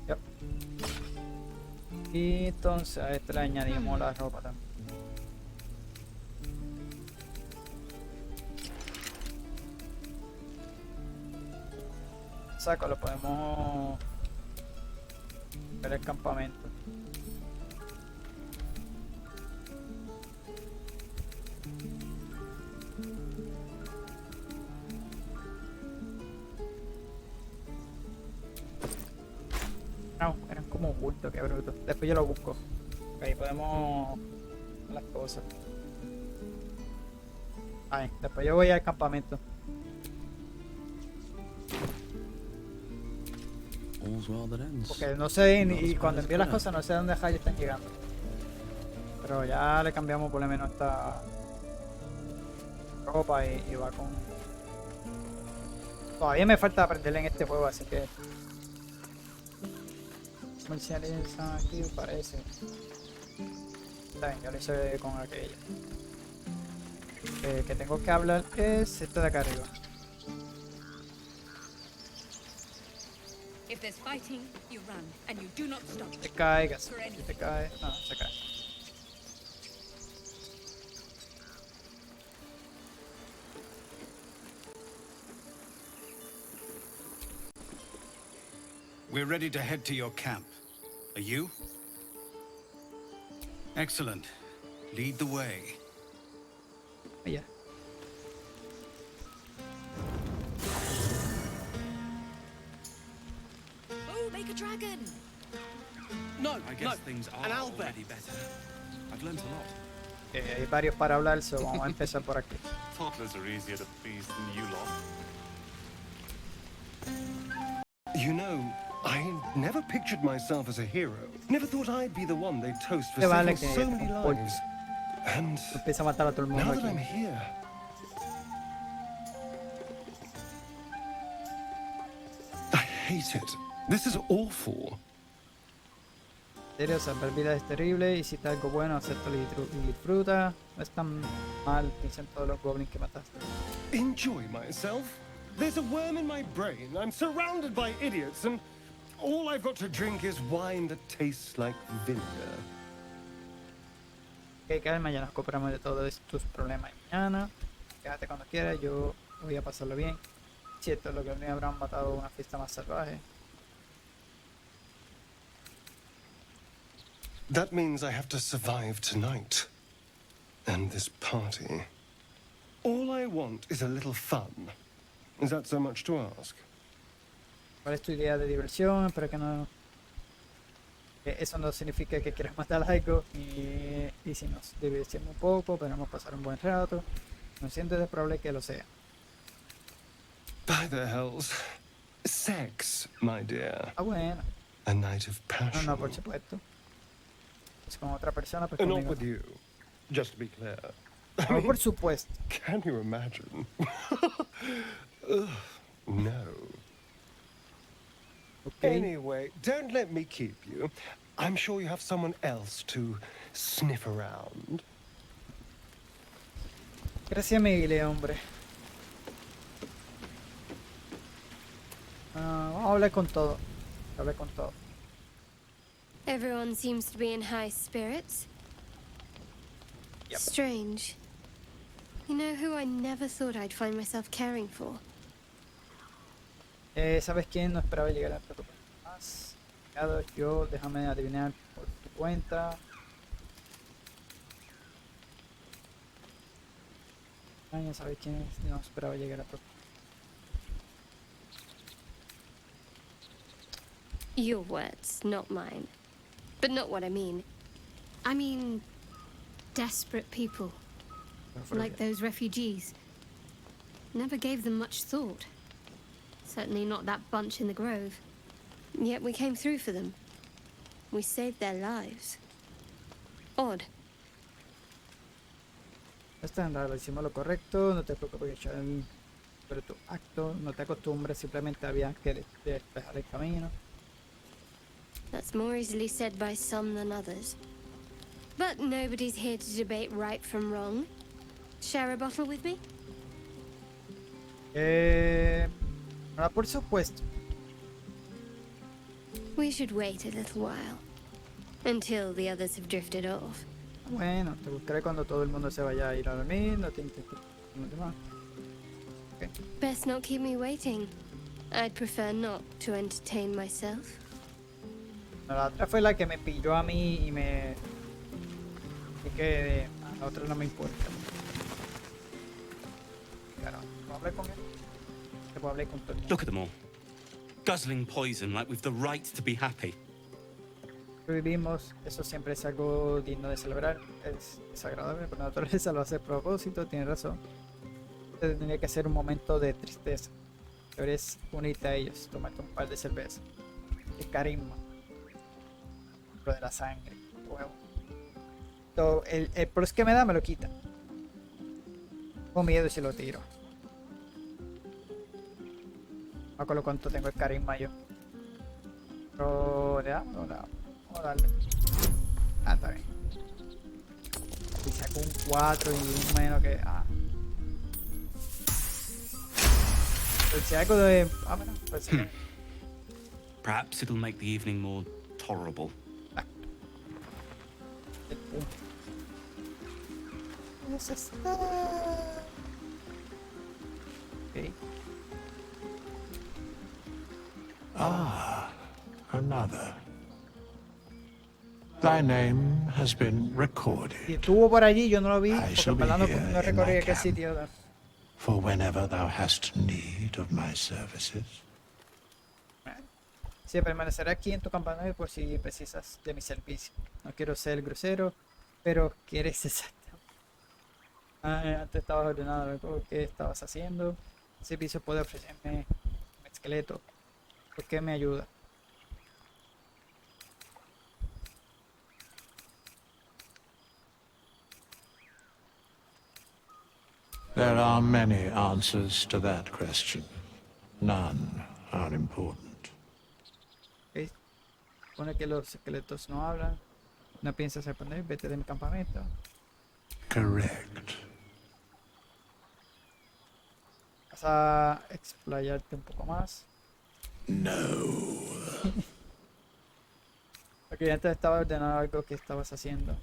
S1: Yep. Y entonces a este le añadimos la ropa también. Saco, lo podemos ver el campamento. No, eran como bultos, qué bruto. Después yo lo busco. Ahí podemos las cosas. Ahí, después yo voy al campamento. Porque no sé, y cuando envío las cosas no sé dónde rayos están llegando. Pero ya le cambiamos por lo menos esta ropa y va con... Todavía me falta aprenderle en este juego, así que... Comercializa aquí, parece. Está bien, yo lo hice con aquella. Que tengo que hablar es este de acá arriba.
S9: If there's fighting, you run, and you do not stop.
S1: Te caigas, si te cae, no, se cae.
S5: We're ready to head to your camp. Are you? Excellent. Lead the way.
S1: Yeah.
S8: Oh, make a dragon!
S7: No, I guess things are already better. I've learned a lot.
S1: Hay varios para hablar, so vamos a empezar por aquí.
S12: Toddlers are easier to please than you lot.
S2: You know, I never pictured myself as a hero. Never thought I'd be the one they toast for
S1: Qué vale
S2: saving
S1: que
S2: so many lives. And
S1: empieza a matar a todo el mundo
S2: now that
S1: aquí.
S2: I'm here, I hate it. This is awful.
S1: En serio, salvar vidas es terrible. Hiciste algo bueno, acéptalo y disfruta. No es tan mal, dicen todos los goblins que mataste.
S2: Enjoy myself? There's a worm in my brain. I'm surrounded by idiots, and all I've got to drink is wine that tastes like vinegar.
S1: Ok, calma, ya nos cooperamos de todos tus problemas mañana. Quédate cuando quieras, yo voy a pasarlo bien. Cierto, los goblins habrán matado una fiesta más salvaje.
S2: That means I have to survive tonight. And this party. All I want is a little fun. Is that so much to ask?
S1: ¿Cuál es tu idea de diversión? Espero que no... eso no significa que quieras matar algo. Y si nos divertimos un poco, podemos pasar un buen rato. No siento de probable que lo sea.
S2: By the hells. Sex, my dear.
S1: Ah, bueno.
S2: A night of passion.
S1: No, por supuesto. Es con otra persona, pues
S2: Not
S1: conmigo.
S2: with you. Just to be clear.
S1: No, por supuesto.
S2: Can you imagine? Ugh, no.
S1: Okay.
S2: Anyway, don't let me keep you. I'm sure you have someone else to sniff around.
S1: Gracias, Miguel, hombre. Vamos a hablar con todo. Hablar con todo.
S3: Everyone seems to be in high spirits.
S1: Yep.
S3: Strange. You know who I never thought I'd find myself caring for?
S1: ¿Sabes quién? No esperaba llegar a esta más. Yo, déjame adivinar por tu cuenta. ¿Sabes quién es? No esperaba llegar a
S3: Your words, not mine. But not what I mean. I mean, desperate people. Like those refugees. Never gave them much thought. Certainly not that bunch in the grove. Yet we came through for them. We saved their lives. Odd.
S1: Está en raro, hicimos lo correcto, no te preocupes por tu acto, no te acostumbres, simplemente había que despejar el camino.
S3: That's more easily said by some than others. But nobody's here to debate right from wrong. Share a bottle with me?
S1: Ahora, por supuesto.
S3: We should wait a little while. Until the others have drifted off.
S1: Bueno, te buscaré cuando todo el mundo se vaya a ir a dormir, no te intentes. Okay.
S3: Best not keep me waiting. I'd prefer not to entertain myself.
S1: La otra fue la que me pilló a mí y me... Y que a la otra no me importa. Claro, ¿puedo hablar con él? Te puedo hablar con todo el mundo.
S7: Look at them all. Guzzling poison like we've the right to be happy.
S1: Vivimos, eso siempre es algo digno de celebrar, es desagradable, por naturaleza lo hace a propósito, tiene razón. Tendría que ser un momento de tristeza. Deberías unirte a ellos, tomarte un par de cervezas. El carisma, lo de la sangre, huevo. Todo, el plus que me da me lo quita. Con miedo y si lo tiro. No me acuerdo cuánto tengo el carisma yo. Pero le damos, no le damos. Vamos a darle. Ah, está bien. Y saco un 4 y un menos que... Ah. Pero si algo de... Ah, bueno, pues sí.
S7: Perhaps it'll make the evening more tolerable.
S1: Eso está... Ok.
S12: Ah,
S17: another. Thy name has been recorded.
S1: Y estuvo por allí, yo no lo vi, porque
S17: shall
S1: en
S17: be
S1: verdad no,
S17: here
S1: no
S17: in
S1: recorrí
S17: my
S1: aquel
S17: camp.
S1: sitio. ¿no?
S17: For whenever thou hast need of my services.
S1: Sí, permaneceré aquí en tu campanario por si precisas de mi servicio. No quiero ser grosero, pero quieres exacto. Antes estabas ordenado algo que estabas haciendo. El servicio puede ofrecerme un esqueleto. ¿Por qué me ayuda?
S17: There are many answers to that question. None are important.
S1: Okay. Supone que los esqueletos no hablan. No piensas responder, vete de mi campamento.
S17: Correct.
S1: Vas a explayarte un poco más.
S17: No.
S1: Porque antes estaba ordenando algo que estabas haciendo.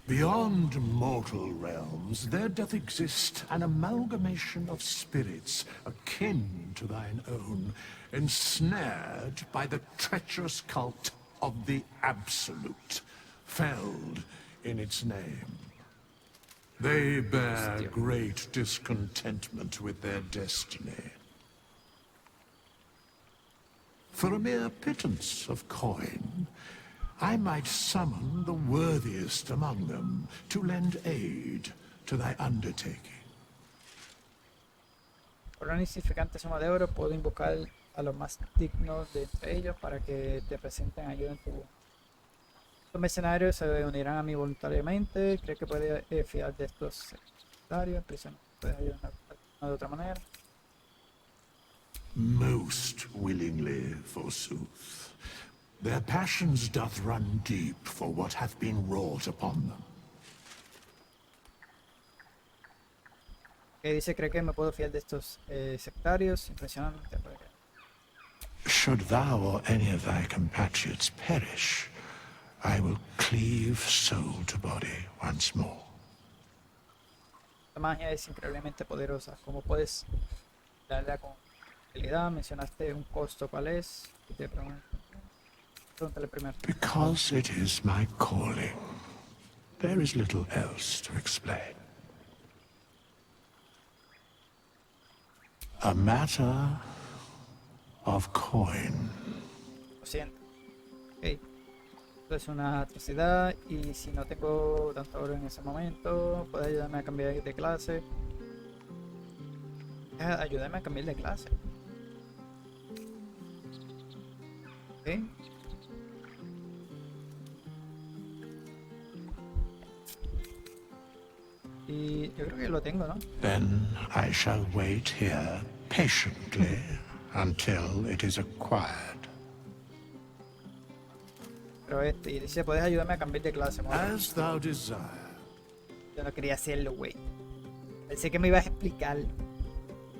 S17: Beyond mortal realms, there doth exist an amalgamation of spirits akin to thine own, ensnared by the treacherous cult of the absolute, felled in its name. They bear great discontentment with their destiny. For a mere pittance of coin, I might summon the worthiest among them to lend aid to thy undertaking.
S1: Por una insignificante suma de oro puedo invocar a los más dignos de entre ellos para que te presenten ayuda en tu... Los mercenarios se unirán a mí voluntariamente. ¿Crees que puede fiar de estos sectarios? ¿Puedes ayudar de otra manera?
S17: Most willingly, forsooth. Their passions doth run deep for what hath been wrought upon them.
S1: Que dice, ¿cree que me puedo fiar de estos sectarios? Impresionante.
S17: Should thou or any of thy compatriots perish, I will cleave soul to body once more.
S1: La magia es increíblemente poderosa. ¿Cómo puedes darla con habilidad? Mencionaste un costo. ¿Cuál es? Y te pregúntale primero.
S17: Because it is my calling. There is little else to explain. A matter of coin.
S1: Lo siento. Ok. Esto es una atrocidad y si no tengo tanto oro en ese momento, puede ayudarme a cambiar de clase. Ayúdame a cambiar de clase. Ok. Y yo creo que lo tengo, ¿no?
S17: Then I shall wait here patiently until it is acquired.
S1: Pero y dice, puedes ayudarme a cambiar de clase.
S17: As thou desire.
S1: Yo no quería hacerlo, güey. Pensé que me ibas a explicar.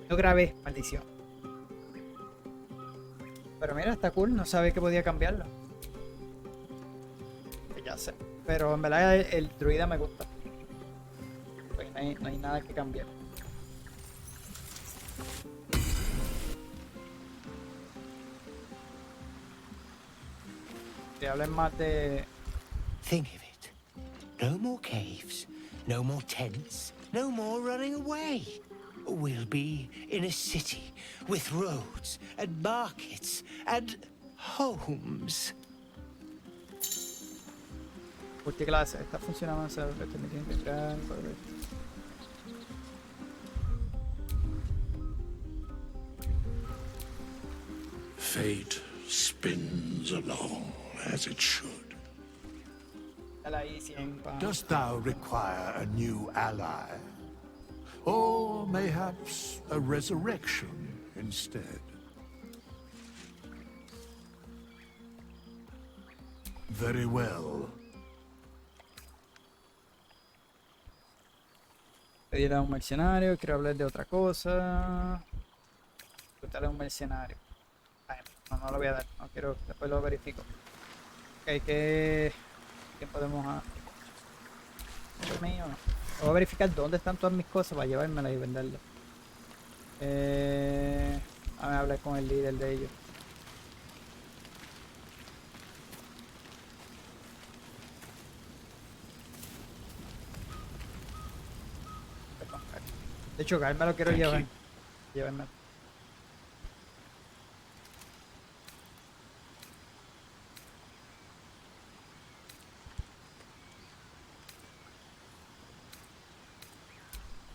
S1: No grabé, maldición. Pero mira, está cool, no sabía que podía cambiarlo. Ya sé. Pero en verdad el druida me gusta. Pues no hay nada que cambiar. Que hablen más de...
S13: Think of it. No more caves, no more tents, no more running away. We'll be in a city with roads and markets and homes.
S1: Multiclase, está funcionando, se permitiendo integrar.
S17: Fate spins along as it should. Dost thou require a new ally? Or mayhaps a resurrection instead? Very well.
S1: Pedir a un mercenario, quiero hablar de otra cosa. Reclutar a un mercenario. Ay, no lo voy a dar, no quiero, después lo verifico. Ok, ¿qué podemos hacer? ¿Es mío o no? Voy a verificar dónde están todas mis cosas para llevármelas y venderlas. a hablar con el líder de ellos. De hecho, Gal me lo quiero llevar. Llévenme.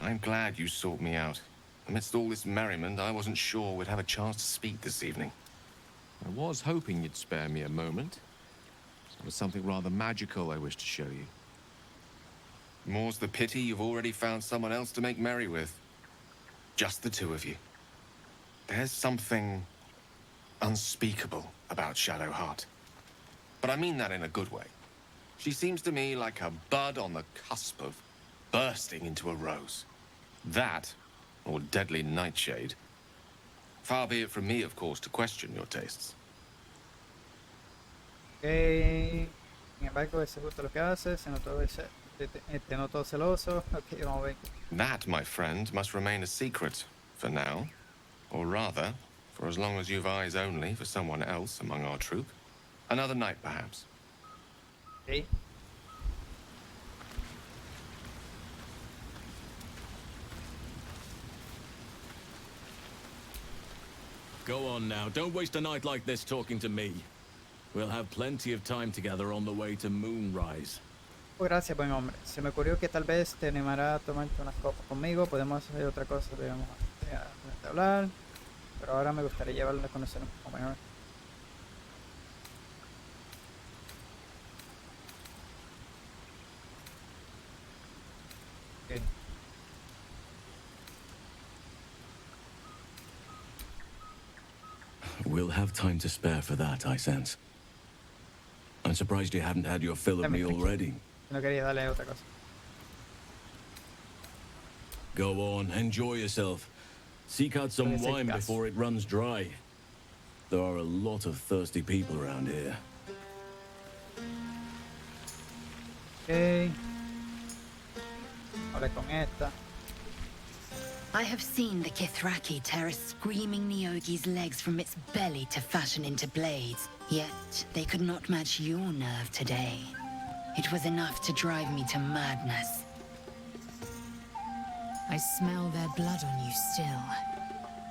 S2: I'm glad you sought me out. Amidst all this merriment, I wasn't sure we'd have a chance to speak this evening.
S18: I was hoping you'd spare me a moment. There was something rather magical I wish to show you.
S2: More's the pity you've already found someone else to make merry with. Just the two of you. There's something unspeakable about Shadowheart. But I mean that in a good way. She seems to me like a bud on the cusp of bursting into a rose. That, or deadly nightshade. Far be it from me, of course, to question your tastes.
S1: Ok. Sin embargo, ese gusto lo que hace, se notó te notó celoso. Ok, vamos a ver.
S2: That, my friend, must remain a secret for now. Or rather, for as long as you've eyes only for someone else among our troop. Another night, perhaps.
S1: Ok.
S10: Go on now, don't waste a night like this talking to me. We'll have plenty of time together on the way to Moonrise.
S1: Oh, gracias, buen hombre. Se me ocurrió que tal vez te animará a tomarte unas copas conmigo. Podemos hacer otra cosa, debemos de hablar. Pero ahora me gustaría llevarlo a conocer un poco mejor. Okay.
S10: We'll have time to spare for that, I sense. I'm surprised you haven't had your fill of me already.
S1: No quería darle otra cosa.
S10: Go on, enjoy yourself. Seek out some wine before it runs dry. There are a lot of thirsty people around here.
S1: Okay. Hablé con esta.
S4: I have seen the Kithraki tear a screaming Neogi's legs from its belly to fashion into blades. Yet, they could not match your nerve today. It was enough to drive me to madness.
S15: I smell their blood on you still.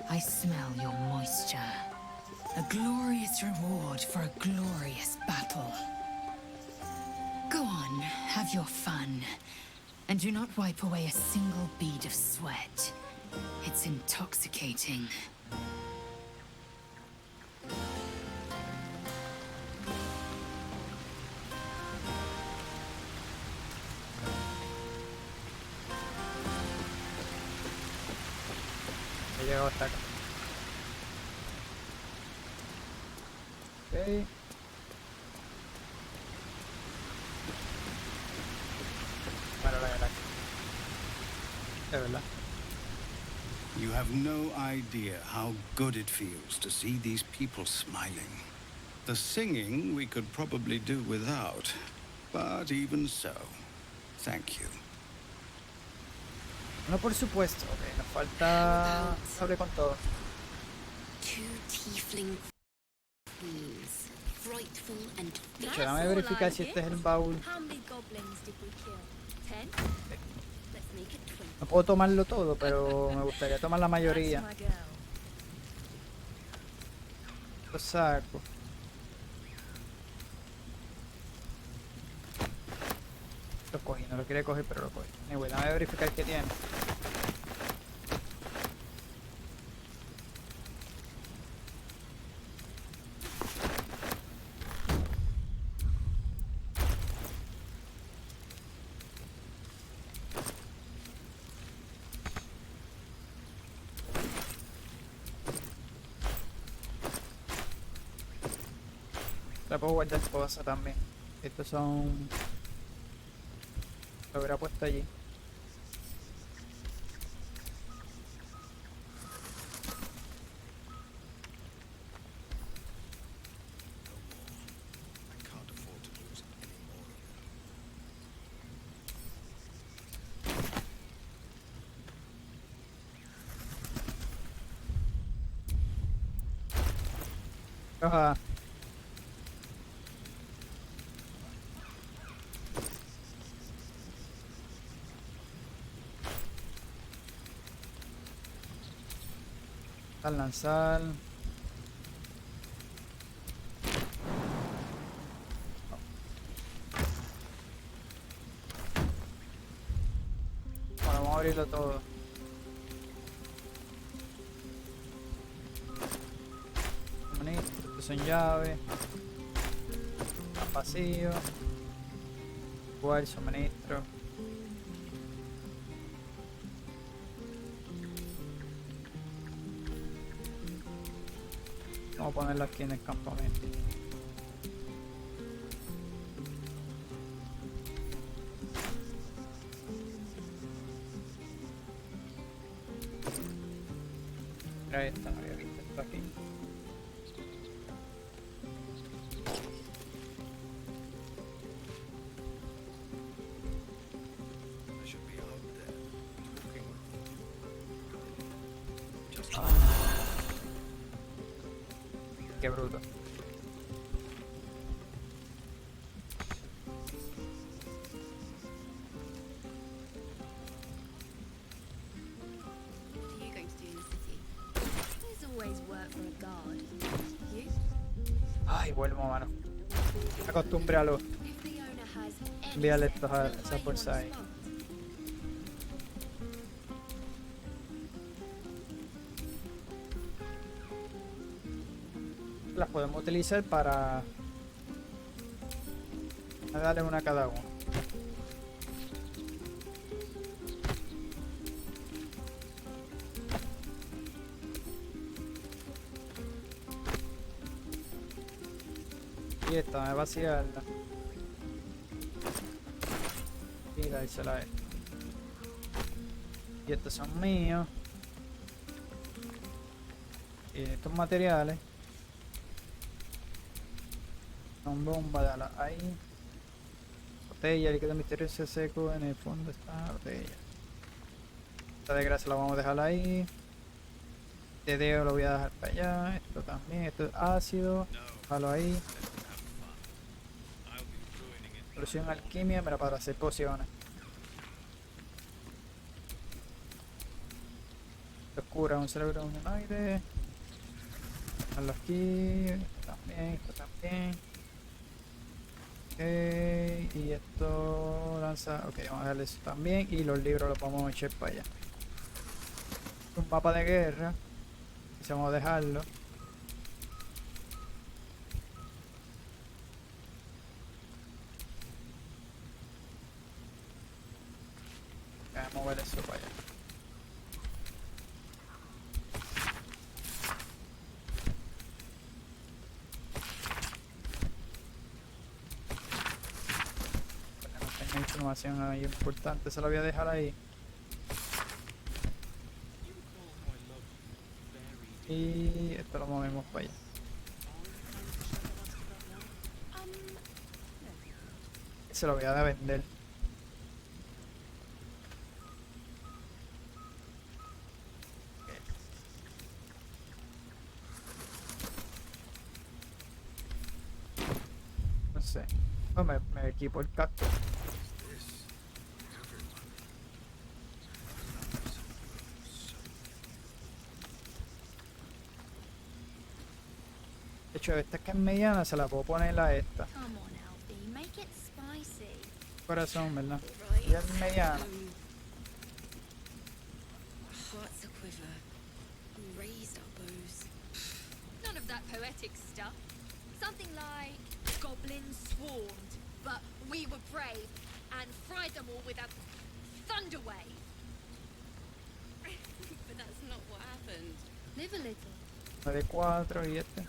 S15: I smell your moisture. A glorious reward for a glorious battle. Go on, have your fun. And do not wipe away a single bead of sweat. It's intoxicating.
S1: He llegado hasta acá. Ok. Para la galaxia. De verdad.
S5: You have no idea how good it feels to see these people smiling. The singing we could probably do without, but even so, thank you.
S1: No, por supuesto. Ok, nos falta... Hable con todo.
S19: Two tiefling queens, frightful and...
S1: De hecho, dame verificar si este es el baúl.
S8: How many goblins did we kill? 10? Let's make it 20.
S1: No puedo tomarlo todo, pero me gustaría tomar la mayoría. Lo saco. Lo cogí, no lo quería coger, pero lo cogí. Anyway, dame verificar qué tiene. La puedo guardar cosas también. Estos son... Lo hubiera puesto allí. Ajá. Al lanzar. Bueno, vamos a abrirlo todo. Estos son llaves. Vacío. Igual suministro. Vamos a ponerlo aquí en el campamento. Mira esta, no había visto esto aquí. Qué bruto.
S19: What are you going to do in the city? There's always work for a guard. You?
S1: Ay, vuelvo, mano. Acostúmbralo.
S19: If the owner has any
S1: Envíale
S19: sense,
S1: estos a esa
S19: why
S1: bolsa ahí.
S19: not?
S1: Las podemos utilizar para darle una a cada uno. Y esta, me vaciarla. Y dársela a esta. Y estos son míos. Y estos materiales. Son bombas, dala ahí. Botella, líquido misterioso seco. En el fondo está la botella. Esta de grasa la vamos a dejar ahí. Deseo lo voy a dejar para allá. Esto también. Esto es ácido. Déjalo ahí. Solución alquimia, mira, para hacer pociones. Oscura, un cerebro, un aire. Dejarlo aquí. Esto también. Ok, y esto lanza. Ok, vamos a darle eso también. Y los libros los vamos a echar para allá. Un mapa de guerra. Ese vamos a dejarlo. Vamos a mover eso para allá. Para que no tenga información ahí importante, se lo voy a dejar ahí. Y esto lo movemos para allá. Se lo voy a vender. No sé. Oh, me equipo el casco. De hecho, esta que es mediana se la puedo poner a esta.
S8: Come on, Alfie, make it spicy.
S1: Corazón, ¿verdad? Y es mediana.
S19: Hearts a quiver. Raised our bows.
S8: None of that poetic stuff. Something like goblins swarmed, but we were brave and fried them all with a thunder wave.
S19: But that's not what happened.
S8: Live a little.
S1: 9 de 4 y este.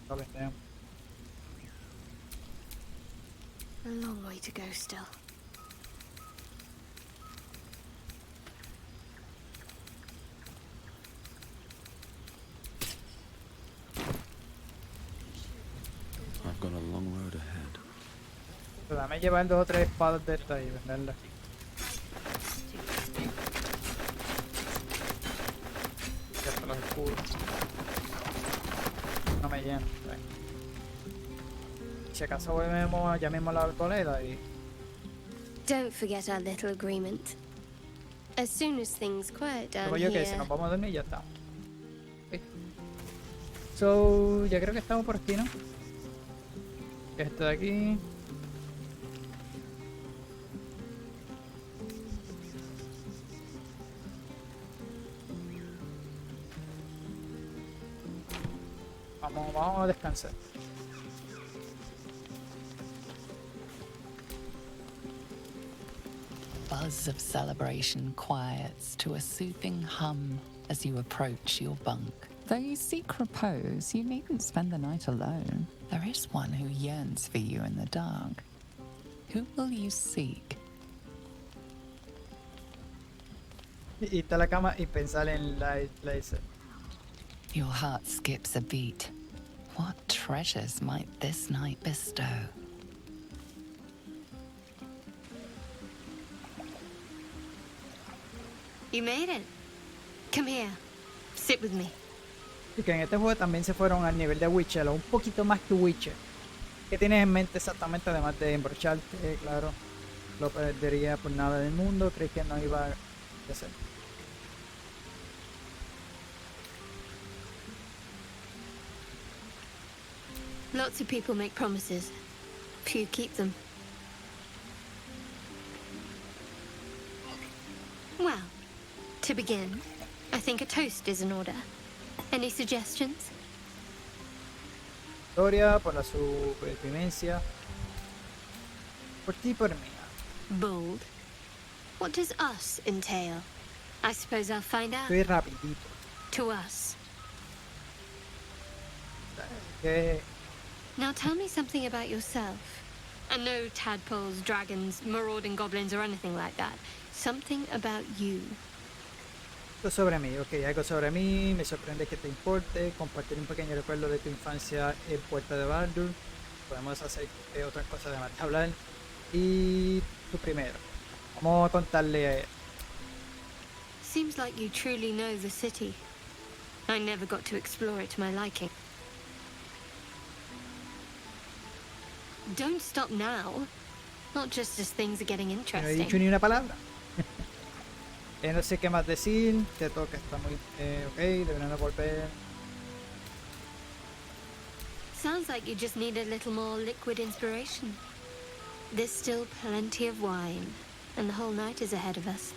S1: Lo vendemos.
S3: A long way to go still.
S16: I've got a long road ahead.
S1: Pero dame llevar 2 o 3 espadas de estas y venderlas. Ya están los escudos. me llena. Si acaso volvemos ya mismo a la arboleda y...
S3: Don't forget our little agreement. As soon as things quiet down
S1: Luego yo que
S3: here...
S1: si nos vamos a dormir ya está. Okay. So, ya creo que estamos por aquí, ¿no? ¿Qué es esto de aquí? Vamos a descansar.
S20: Buzz of celebration quiets to a soothing hum as you approach your bunk. Though you seek repose, you needn't spend the night alone. There is one who yearns for you in the dark. Who will you seek?
S1: Irte a la cama y pensar en la isla.
S20: Your heart skips a beat. What treasures might this night bestow?
S3: You made it. Come here. Sit with me.
S1: Y que en este juego también se fueron al nivel de Witcher, o un poquito más que Witcher. ¿Qué tienes en mente exactamente, además de embrocharte? Claro, lo perdería por nada del mundo. ¿Crees que no iba a hacer?
S3: Lots of people make promises. Few keep them. Well, to begin, I think a toast is in order. Any suggestions?
S1: Historia, por la supervivencia. Por ti y por mí.
S3: Bold. What does us entail? I suppose I'll find out.
S1: Estoy rapidito.
S3: To us.
S1: Okay.
S3: Now tell me something about yourself. And no tadpoles, dragons, marauding goblins or anything like that. Something about you.
S1: Algo sobre mí, ok, algo sobre mí, me sorprende que te importe, compartir un pequeño recuerdo de tu infancia en Puerta de Baldur, podemos hacer otras cosas además de hablar, y tú primero, vamos a contarle a él.
S3: Seems like you truly know the city. I never got to explore it to my liking. Don't stop now, not just as things are getting interesting.
S1: No he dicho ni una palabra. No sé qué más decir, te toca, está muy ok, deberían volver.
S3: Sounds like you just need a little more liquid inspiration. There's still plenty of wine, and the whole night is ahead of us.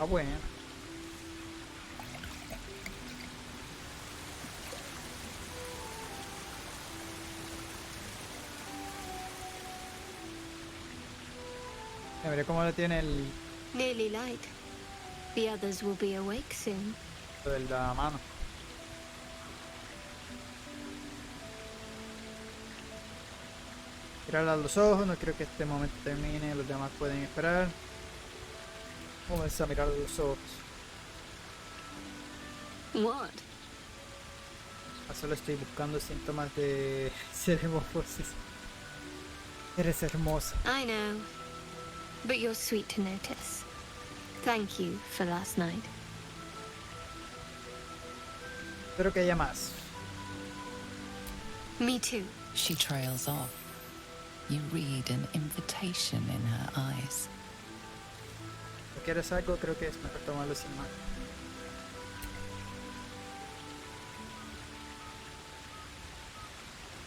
S1: Ah, bueno. Mira cómo le tiene el...
S3: Nearly light. The others will be awake soon.
S1: de la mano. Mirar a los ojos, no creo que este momento termine, los demás pueden esperar. Vamos a mirar a los ojos.
S3: What?
S1: Solo estoy buscando síntomas de ceremosis. Eres hermosa.
S3: I know, but you're sweet to notice. Thank you for last night.
S1: Espero que haya más.
S3: Me too.
S20: She trails off. You read an invitation in her eyes.
S1: Si quieres algo, creo que es mejor tomarlo sin más.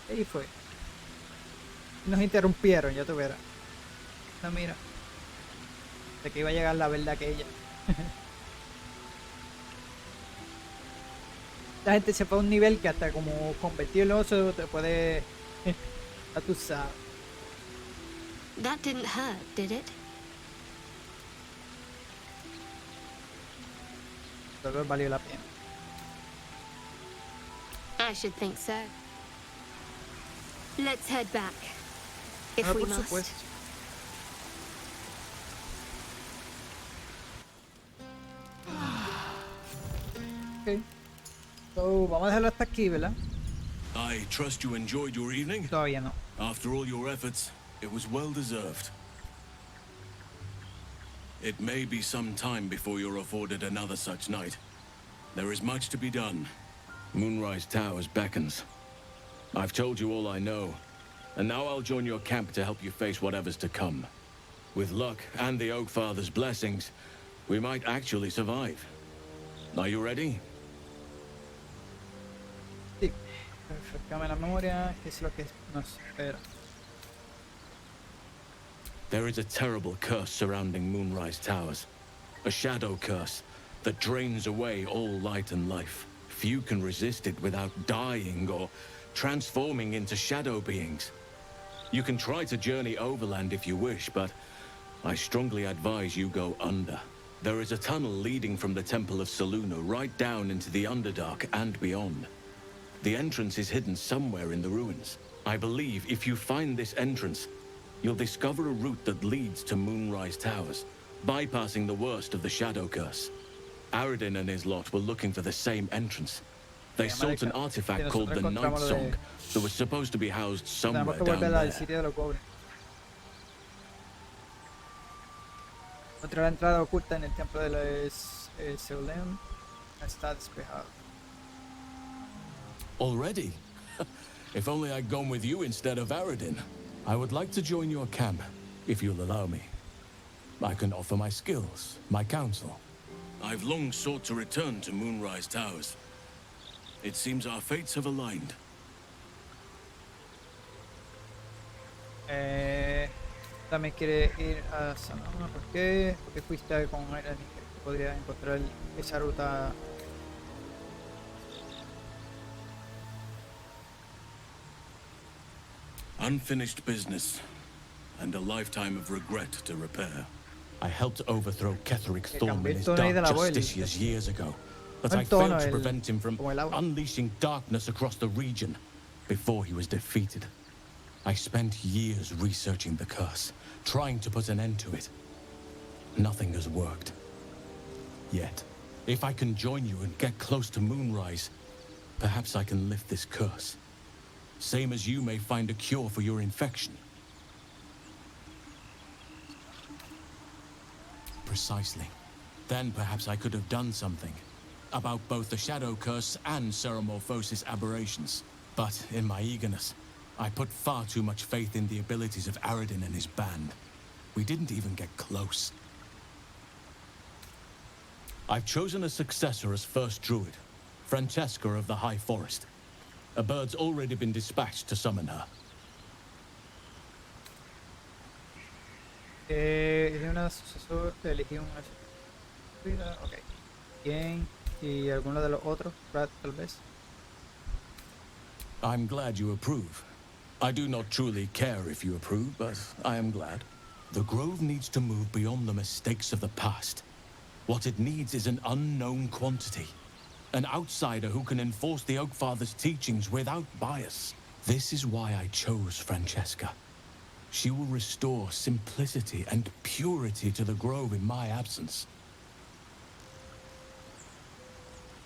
S1: Ahí fue. Nos interrumpieron, ya tú verás. No, mira. De que iba a llegar la verdad aquella. La gente se fue a un nivel que hasta como convertir el oso te puede... a tu sabes.
S3: That didn't hurt, did it?
S1: Todo valió la pena.
S3: I should think so. Let's head back, if we
S1: por
S3: must.
S1: supuesto. Ok. So, vamos a dejarlo hasta aquí, ¿verdad?
S10: I trust you enjoyed your evening?
S1: Todavía no.
S10: After all your efforts, it was well deserved. It may be some time before you're afforded another such night. There is much to be done, Moonrise Towers beckons. I've told you all I know, and now I'll join your camp to help you face whatever's to come. With luck and the Oak Father's blessings, we might actually survive. Are you ready?
S1: Sí, refrescame la memoria, que es lo que nos espera.
S10: There is a terrible curse surrounding Moonrise Towers. A shadow curse that drains away all light and life. Few can resist it without dying or transforming into shadow beings. You can try to journey overland if you wish, but I strongly advise you go under. There is a tunnel leading from the Temple of Selûne right down into the Underdark and beyond. The entrance is hidden somewhere in the ruins. I believe if you find this entrance, you'll discover a route that leads to Moonrise Towers, bypassing the worst of the shadow curse. Aradin and his lot were looking for the same entrance. They sought an artifact called the Night Song that was supposed to be housed somewhere down there.
S1: Otra entrada oculta en el templo de los Selûne está despejada.
S10: Already? If only I'd gone with you instead of Aradin. I would like to join your camp, if you'll allow me. I can offer my skills, my counsel. I've long sought to return to Moonrise Towers. It seems our fates have aligned.
S1: También quiere ir a Sanama. ¿Por qué? Porque fuiste con él que podría encontrar esa ruta.
S10: Unfinished business, and a lifetime of regret to repair. I helped overthrow Ketheric Thorn and his dark justiciars years ago, but I failed to prevent him from unleashing darkness across the region before he was defeated. I spent years researching the curse, trying to put an end to it. Nothing has worked. Yet, if I can join you and get close to Moonrise, perhaps I can lift this curse. Same as you may find a cure for your infection. Precisely. Then perhaps I could have done something about both the Shadow Curse and Ceremorphosis aberrations. But in my eagerness, I put far too much faith in the abilities of Aradin and his band. We didn't even get close. I've chosen a successor as first druid, Francesca of the High Forest. A bird's already been dispatched to summon her.
S1: Elegí una sucesor, elegí un ok. ¿Quién? ¿Y alguno de los otros? Brad, tal vez.
S10: I'm glad you approve. I do not truly care if you approve, but I am glad. The Grove needs to move beyond the mistakes of the past. What it needs is an unknown quantity. An outsider who can enforce the Oak Father's teachings without bias. This is why I chose Francesca. She will restore simplicity and purity to the Grove in my absence.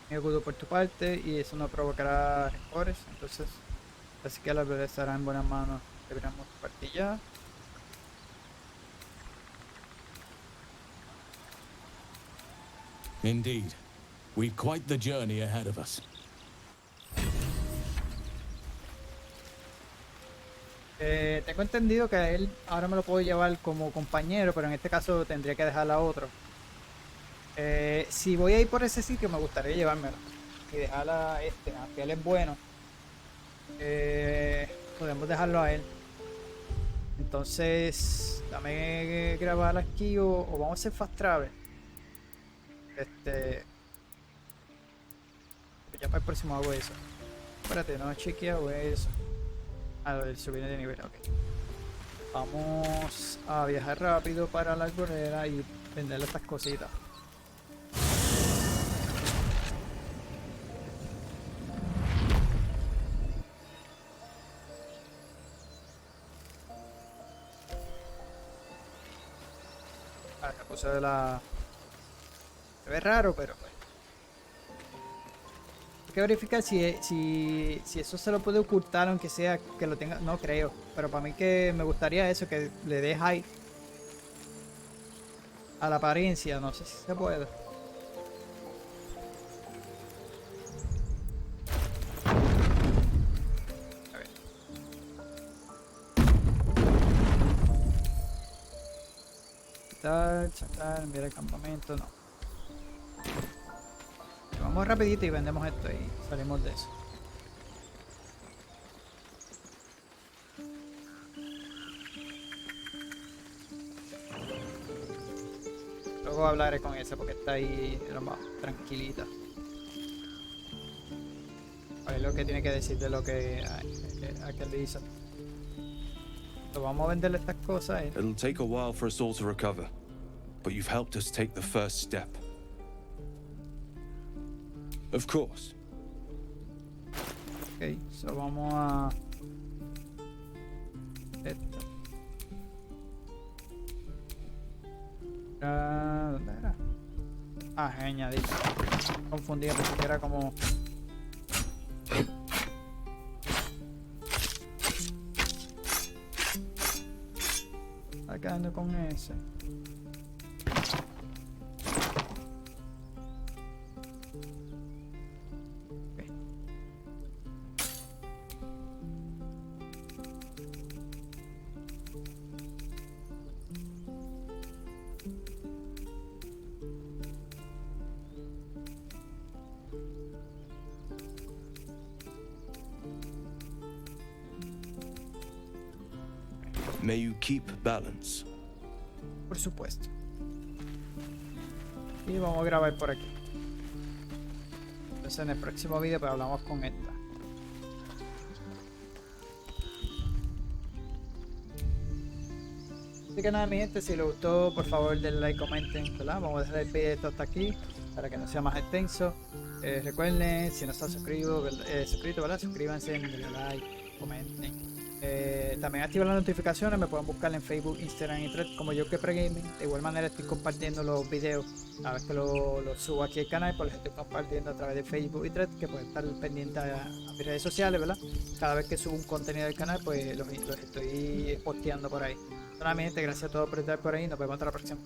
S1: Me acudo por tu parte y eso no provocará rencores, entonces así que la verdad estará en buenas manos. Deberíamos partir ya.
S10: Indeed. We've quite the journey ahead of us.
S1: Tengo entendido que a él ahora me lo puedo llevar como compañero, pero en este caso tendría que dejarla a otro. Si voy a ir por ese sitio me gustaría llevármelo y dejarla a este, aunque él es bueno. Podemos dejarlo a él. Entonces, dame grabar aquí o vamos a hacer fast travel. Ya para el próximo hago eso. Espérate, no he chequeado eso. Ah, lo del subir de nivel, ok. Vamos a viajar rápido para la arboleda y venderle estas cositas. Ah, la cosa de la... Se ve raro, pero pues. Hay que verificar si eso se lo puede ocultar, aunque sea que lo tenga. No creo, pero para mí que me gustaría eso, que le dé height a la apariencia. No sé si se puede. Sacar, enviar el campamento, no. Vamos rapidito y vendemos esto y salimos de eso. Luego hablaré con ese porque está ahí más tranquilita. A ver lo que tiene que decir de lo que aquel le hizo. Entonces, vamos a venderle estas cosas.
S2: It'll take a while for us all to recover, but you've helped us take the first step. Of course.
S1: Ok, so vamos a... Esto. ¿Dónde era? Ah, añadir. Confundía, pensé que era como... Está quedando con ese.
S2: May you keep balance.
S1: Por supuesto. Y vamos a grabar por aquí. Entonces en el próximo vídeo pues hablamos con esta. Así que nada, mi gente, si les gustó, por favor denle like, comenten, ¿verdad? Vamos a dejar el video hasta aquí para que no sea más extenso. Recuerden, si no están suscritos, ¿verdad? Suscríbanse, denle like, comenten. También activen las notificaciones, me pueden buscar en Facebook, Instagram y Threads como yo que Gaming. De igual manera estoy compartiendo los videos a vez que los subo aquí al canal, pues los estoy compartiendo a través de Facebook y Threads, que pueden estar pendientes a mis redes sociales, ¿verdad? Cada vez que subo un contenido del canal, pues los estoy posteando por ahí. Solamente gracias a todos por estar por ahí, nos vemos hasta la próxima.